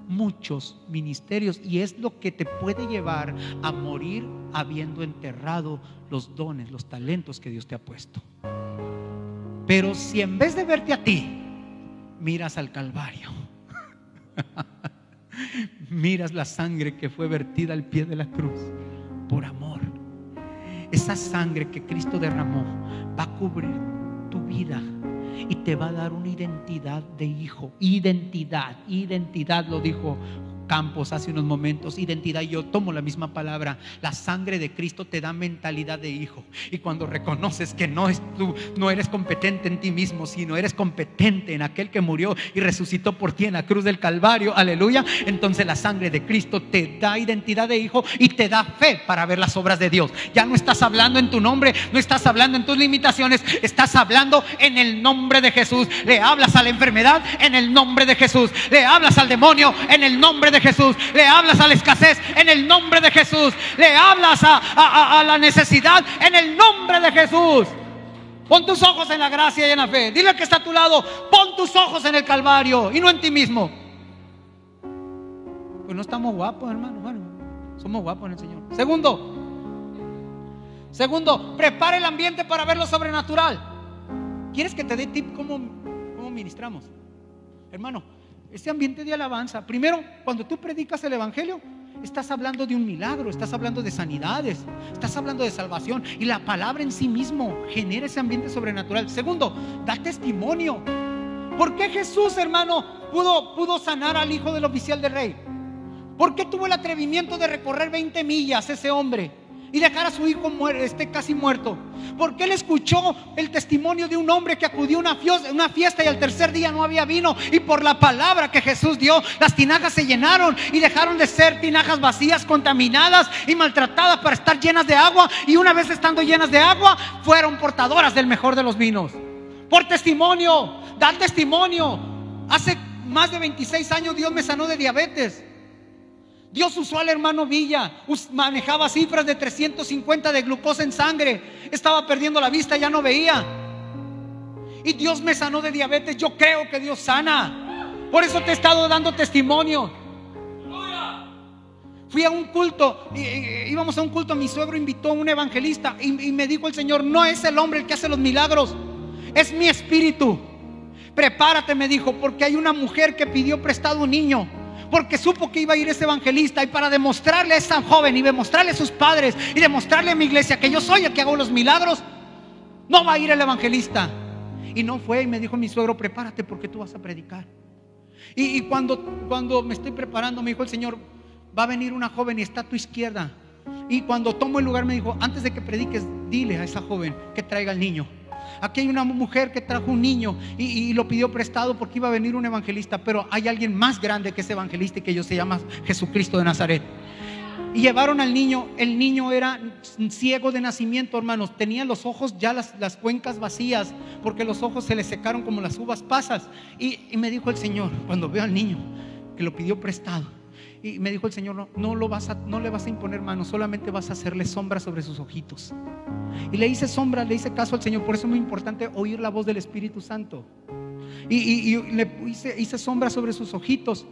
Speaker 1: muchos ministerios, y es lo que te puede llevar a morir habiendo enterrado los dones, los talentos que Dios te ha puesto. Pero si en vez de verte a ti, miras al Calvario, miras la sangre que fue vertida al pie de la cruz por amor, esa sangre que Cristo derramó va a cubrir tu vida y te va a dar una identidad de hijo. Identidad, lo dijo Campos hace unos momentos, identidad. Y yo tomo la misma palabra. La sangre de Cristo te da mentalidad de hijo, y cuando reconoces que no eres competente en ti mismo, sino eres competente en aquel que murió y resucitó por ti en la cruz del Calvario, aleluya, entonces la sangre de Cristo te da identidad de hijo y te da fe para ver las obras de Dios. Ya no estás hablando en tu nombre, no estás hablando en tus limitaciones, estás hablando en el nombre de Jesús. Le hablas a la enfermedad en el nombre de Jesús, le hablas al demonio en el nombre de Jesús, le hablas a la escasez en el nombre de Jesús, le hablas a la necesidad en el nombre de Jesús. Pon tus ojos en la gracia y en la fe. Dile al que está a tu lado: pon tus ojos en el Calvario y no en ti mismo. Pues no estamos guapos, hermano. Bueno, somos guapos en el Señor. Segundo, prepara el ambiente para ver lo sobrenatural. ¿Quieres que te dé tip cómo ministramos? Hermano, este ambiente de alabanza, primero, cuando tú predicas el evangelio, estás hablando de un milagro, estás hablando de sanidades, estás hablando de salvación, y la palabra en sí mismo genera ese ambiente sobrenatural. Segundo, da testimonio. ¿Por qué Jesús, hermano, pudo sanar al hijo del oficial del rey? ¿Por qué tuvo el atrevimiento de recorrer 20 millas ese hombre y dejar a su hijo casi muerto? Porque él escuchó el testimonio de un hombre que acudió a una fiesta y al tercer día no había vino, y por la palabra que Jesús dio, las tinajas se llenaron y dejaron de ser tinajas vacías, contaminadas y maltratadas para estar llenas de agua, y una vez estando llenas de agua, fueron portadoras del mejor de los vinos. Por testimonio, da testimonio. Hace más de 26 años Dios me sanó de diabetes. Dios usó al hermano Villa, manejaba cifras de 350 de glucosa en sangre, estaba perdiendo la vista, ya no veía, y Dios me sanó de diabetes. Yo creo que Dios sana, por eso te he estado dando testimonio. Fui a un culto, íbamos a un culto, mi suegro invitó a un evangelista y me dijo el Señor: no es el hombre el que hace los milagros, es mi espíritu. Prepárate, me dijo, porque hay una mujer que pidió prestado un niño, porque supo que iba a ir ese evangelista, y para demostrarle a esa joven y demostrarle a sus padres y demostrarle a mi iglesia que yo soy el que hago los milagros, no va a ir el evangelista. Y no fue, y me dijo mi suegro: prepárate porque tú vas a predicar. Y cuando me estoy preparando, me dijo el Señor: va a venir una joven y está a tu izquierda. Y cuando tomo el lugar me dijo: antes de que prediques, dile a esa joven que traiga al niño. Aquí hay una mujer que trajo un niño y lo pidió prestado porque iba a venir un evangelista, pero hay alguien más grande que ese evangelista, y que ellos se llama Jesucristo de Nazaret. Y llevaron al niño. El niño era ciego de nacimiento, hermanos. Tenía los ojos ya las cuencas vacías, porque los ojos se le secaron como las uvas pasas. Y me dijo el Señor, cuando veo al niño: que lo pidió prestado. Y me dijo el Señor, no le vas a imponer manos, solamente vas a hacerle sombra sobre sus ojitos. Y le hice sombra, le hice caso al Señor. Por eso es muy importante oír la voz del Espíritu Santo. Y le hice sombra sobre sus ojitos.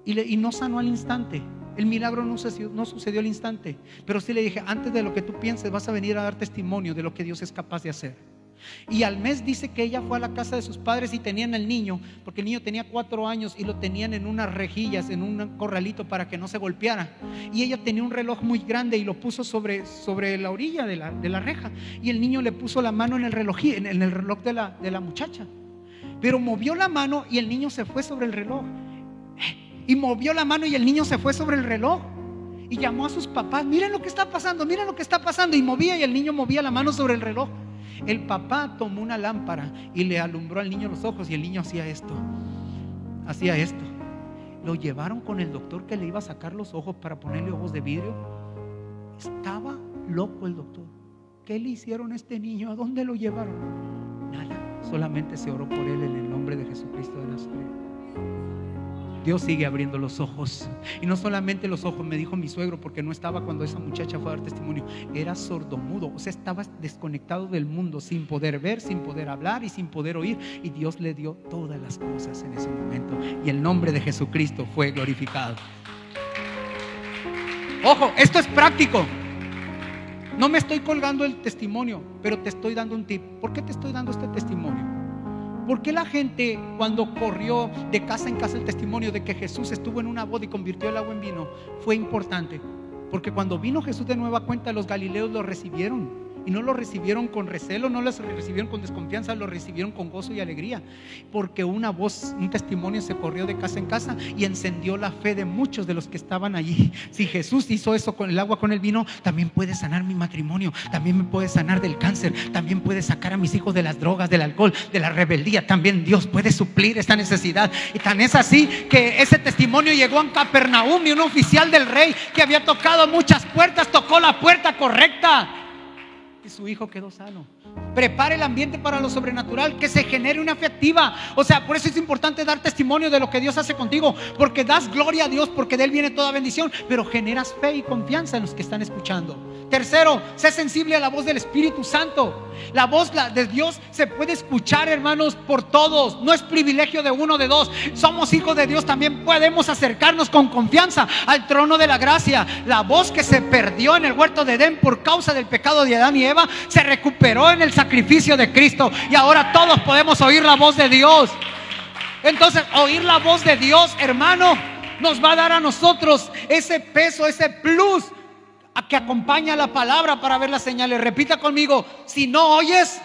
Speaker 1: Y no sanó al instante. El milagro no sucedió al instante. Pero sí le dije, antes de lo que tú pienses, vas a venir a dar testimonio de lo que Dios es capaz de hacer. Y al mes dice que ella fue a la casa de sus padres y tenían al niño, porque el niño tenía 4 años y lo tenían en unas rejillas, en un corralito para que no se golpeara. Y ella tenía un reloj muy grande y lo puso sobre la orilla de la reja. Y el niño le puso la mano en el reloj de la muchacha. Pero movió la mano y el niño se fue sobre el reloj. Y movió la mano y el niño se fue sobre el reloj. Y llamó a sus papás, miren lo que está pasando, miren lo que está pasando. Y movía, y el niño movía la mano sobre el reloj. El papá tomó una lámpara y le alumbró al niño los ojos, y el niño hacía esto. Lo llevaron con el doctor que le iba a sacar los ojos para ponerle ojos de vidrio. Estaba loco el doctor. ¿Qué le hicieron a este niño? ¿A dónde lo llevaron? Nada, solamente se oró por él en el nombre de Jesucristo de Nazaret. Dios sigue abriendo los ojos. Y no solamente los ojos, me dijo mi suegro, porque no estaba cuando esa muchacha fue a dar testimonio. Era sordomudo, o sea, estaba desconectado del mundo, sin poder ver, sin poder hablar y sin poder oír. Y Dios le dio todas las cosas en ese momento. Y el nombre de Jesucristo fue glorificado. Ojo, esto es práctico. No me estoy colgando el testimonio, pero te estoy dando un tip. ¿Por qué te estoy dando este testimonio? ¿Por qué la gente, cuando corrió de casa en casa el testimonio de que Jesús estuvo en una boda y convirtió el agua en vino, fue importante? Porque cuando vino Jesús de nueva cuenta, los galileos lo recibieron. Y no lo recibieron con recelo, no lo recibieron con desconfianza, lo recibieron con gozo y alegría. Porque una voz, un testimonio se corrió de casa en casa y encendió la fe de muchos de los que estaban allí. Si Jesús hizo eso con el agua, con el vino, también puede sanar mi matrimonio, también me puede sanar del cáncer, también puede sacar a mis hijos de las drogas, del alcohol, de la rebeldía. También Dios puede suplir esta necesidad. Y tan es así que ese testimonio llegó a Capernaum, y un oficial del rey que había tocado muchas puertas tocó la puerta correcta y su hijo quedó sano. Prepara el ambiente para lo sobrenatural, que se genere una fe activa. O sea, por eso es importante dar testimonio de lo que Dios hace contigo, porque das gloria a Dios, porque de Él viene toda bendición, pero generas fe y confianza en los que están escuchando. Tercero, sé sensible a la voz del Espíritu Santo. La voz de Dios se puede escuchar, hermanos, por todos. No es privilegio de uno, de dos. Somos hijos de Dios, también podemos acercarnos con confianza al trono de la gracia. La voz que se perdió en el huerto de Edén por causa del pecado de Adán y Eva se recuperó en el sacrificio de Cristo, y ahora todos podemos oír la voz de Dios. Entonces, oír la voz de Dios, hermano, nos va a dar a nosotros ese peso, ese plus a que acompaña la palabra para ver las señales. Repita conmigo: si no oyes,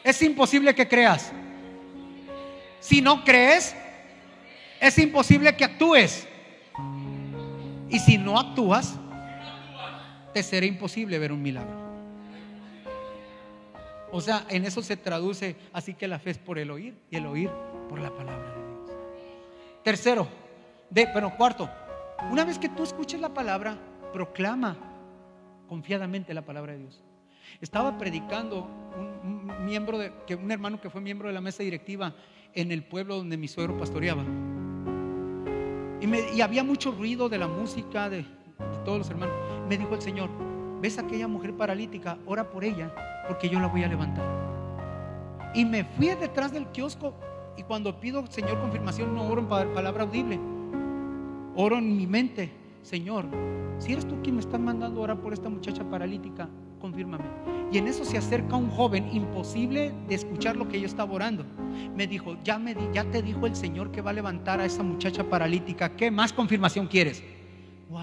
Speaker 1: es imposible que creas. Si no crees, es imposible que actúes. Y si no actúas, te será imposible ver un milagro. O sea, en eso se traduce. Así que la fe es por el oír, y el oír por la palabra de Dios. Cuarto, una vez que tú escuches la palabra, proclama confiadamente la palabra de Dios. Estaba predicando un hermano que fue miembro de la mesa directiva en el pueblo donde mi suegro pastoreaba. Y había mucho ruido de la música de todos los hermanos. Me dijo el Señor: ¿ves a aquella mujer paralítica? Ora por ella, porque yo la voy a levantar. Y me fui detrás del kiosco, y cuando pido, Señor, confirmación, no oro en palabra audible, oro en mi mente: Señor, si eres tú quien me estás mandando a orar por esta muchacha paralítica, confírmame. Y en eso se acerca un joven, imposible de escuchar lo que yo estaba orando. Me dijo: ya te dijo el Señor que va a levantar a esa muchacha paralítica. ¿Qué más confirmación quieres? Wow.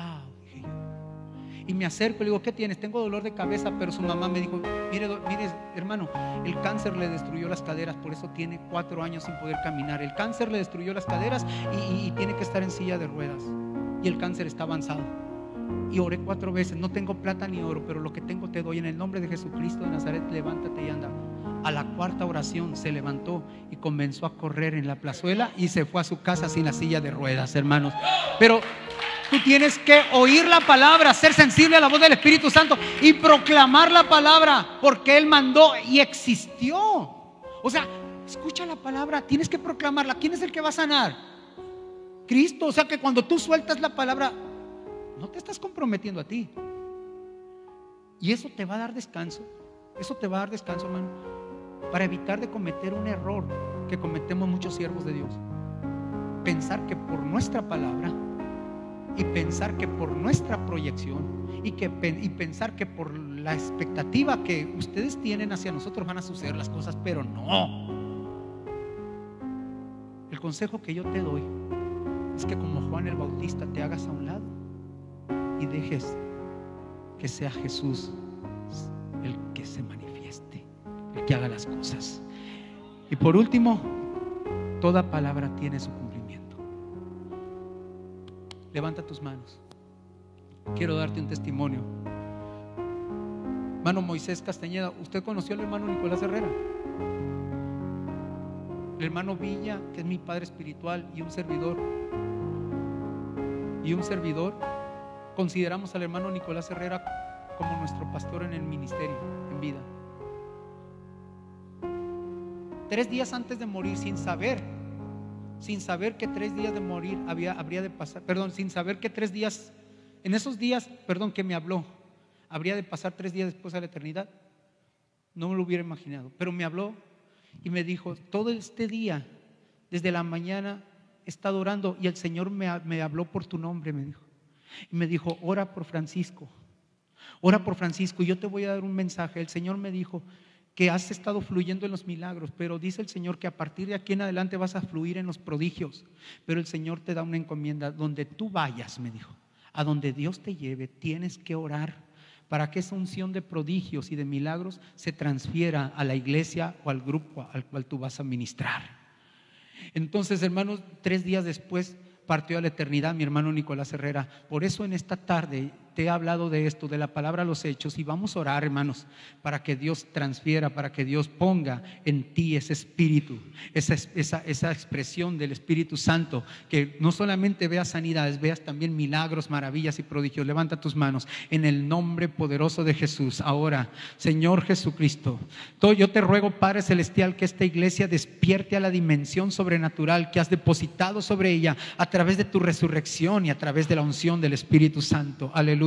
Speaker 1: Y me acerco y le digo: ¿qué tienes? Tengo dolor de cabeza. Pero su mamá me dijo: mire hermano, el cáncer le destruyó las caderas, por eso tiene 4 años sin poder caminar. El cáncer le destruyó las caderas y tiene que estar en silla de ruedas, y el cáncer está avanzado. Y oré 4 veces: no tengo plata ni oro, pero lo que tengo te doy, en el nombre de Jesucristo de Nazaret, levántate y anda. A la 4ª oración se levantó y comenzó a correr en la plazuela y se fue a su casa sin la silla de ruedas, hermanos. Pero tú tienes que oír la palabra, ser sensible a la voz del Espíritu Santo y proclamar la palabra, porque Él mandó y existió. O sea, escucha la palabra, tienes que proclamarla. ¿Quién es el que va a sanar? Cristo. O sea que cuando tú sueltas la palabra, no te estás comprometiendo a ti. Y eso te va a dar descanso. Eso te va a dar descanso, hermano, para evitar de cometer un error que cometemos muchos siervos de Dios. Pensar que por nuestra palabra, y pensar que por nuestra proyección, y pensar que por la expectativa que ustedes tienen hacia nosotros van a suceder las cosas, pero no. El consejo que yo te doy es que como Juan el Bautista te hagas a un lado y dejes que sea Jesús el que se manifieste, el que haga las cosas. Y por último, toda palabra tiene su cumplimiento. Levanta tus manos. Quiero darte un testimonio. Hermano Moisés Castañeda, ¿usted conoció al hermano Nicolás Herrera? El hermano Villa, que es mi padre espiritual y un servidor. Consideramos al hermano Nicolás Herrera como nuestro pastor en el ministerio, en vida. 3 días antes de morir, sin saber que 3 días de morir habría de pasar, sin saber que 3 días, en esos días, que me habló, habría de pasar 3 días después a la eternidad. No me lo hubiera imaginado, pero me habló y me dijo: todo este día, desde la mañana, he estado orando y el Señor me habló por tu nombre, me dijo. Y me dijo: ora por Francisco, y yo te voy a dar un mensaje. El Señor me dijo que has estado fluyendo en los milagros, pero dice el Señor que a partir de aquí en adelante vas a fluir en los prodigios. Pero el Señor te da una encomienda: donde tú vayas, me dijo, a donde Dios te lleve, tienes que orar para que esa unción de prodigios y de milagros se transfiera a la iglesia o al grupo al cual tú vas a ministrar. Entonces, hermanos, 3 días después partió a la eternidad mi hermano Nicolás Herrera. Por eso en esta tarde te he hablado de esto, de la palabra a los hechos, y vamos a orar, hermanos, para que Dios transfiera, para que Dios ponga en ti ese espíritu, esa expresión del Espíritu Santo, que no solamente veas sanidades, veas también milagros, maravillas y prodigios. Levanta tus manos en el nombre poderoso de Jesús. Ahora, Señor Jesucristo, yo te ruego, Padre Celestial, que esta iglesia despierte a la dimensión sobrenatural que has depositado sobre ella a través de tu resurrección y a través de la unción del Espíritu Santo. Aleluya.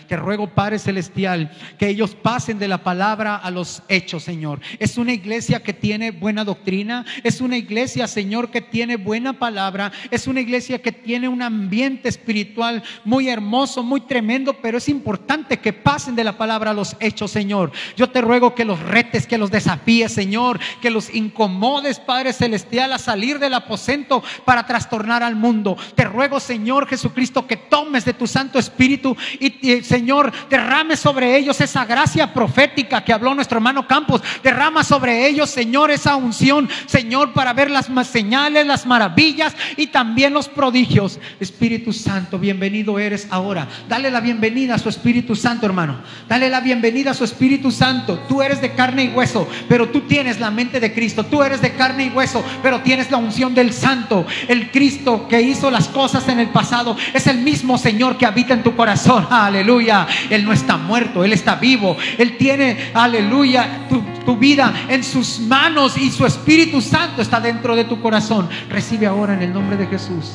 Speaker 1: Te ruego, Padre Celestial, que ellos pasen de la palabra a los hechos, Señor. Es una iglesia que tiene buena doctrina, es una iglesia, Señor, que tiene buena palabra, es una iglesia que tiene un ambiente espiritual muy hermoso, muy tremendo, pero es importante que pasen de la palabra a los hechos, Señor. Yo te ruego que los retes, que los desafíes, Señor, que los incomodes, Padre Celestial, a salir del aposento para trastornar al mundo. Te ruego, Señor Jesucristo, que tomes de tu Santo Espíritu y Señor, derrame sobre ellos esa gracia profética que habló nuestro hermano Campos. Derrama sobre ellos, Señor, esa unción, Señor, para ver las señales, las maravillas y también los prodigios. Espíritu Santo, bienvenido eres ahora. Dale la bienvenida a su Espíritu Santo, hermano. Dale la bienvenida a su Espíritu Santo. Tú eres de carne y hueso, pero tú tienes la mente de Cristo. Tú eres de carne y hueso, pero tienes la unción del Santo. El Cristo que hizo las cosas en el pasado es el mismo Señor que habita en tu corazón. Aleluya. Él no está muerto, Él está vivo. Él tiene, aleluya, tu vida en sus manos y su Espíritu Santo está dentro de tu corazón. Recibe ahora en el nombre de Jesús.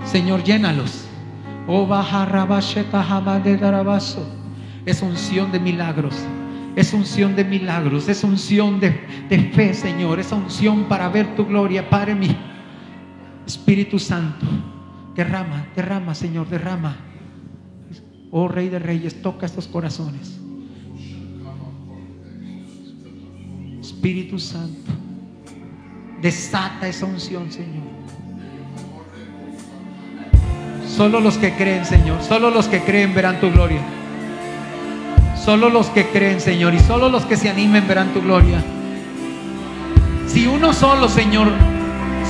Speaker 1: Señor, llénalos. Es unción de milagros. Es unción de milagros. Es unción de fe, Señor. Es unción para ver tu gloria, Padre mío. Espíritu Santo, derrama, Señor, derrama. Oh Rey de Reyes, toca estos corazones. Espíritu Santo, desata esa unción, Señor. Solo los que creen, Señor, solo los que creen verán tu gloria. Solo los que creen, Señor, y solo los que se animen verán tu gloria. Si uno solo, Señor,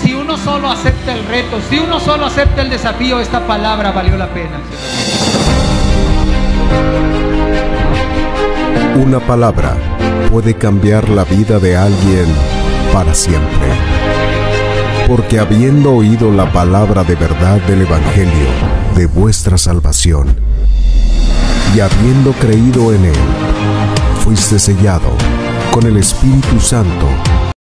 Speaker 1: si uno solo acepta el reto, si uno solo acepta el desafío, esta palabra valió la pena.
Speaker 2: Una palabra puede cambiar la vida de alguien para siempre. Porque habiendo oído la palabra de verdad del Evangelio de vuestra salvación, y habiendo creído en él, fuiste sellado con el Espíritu Santo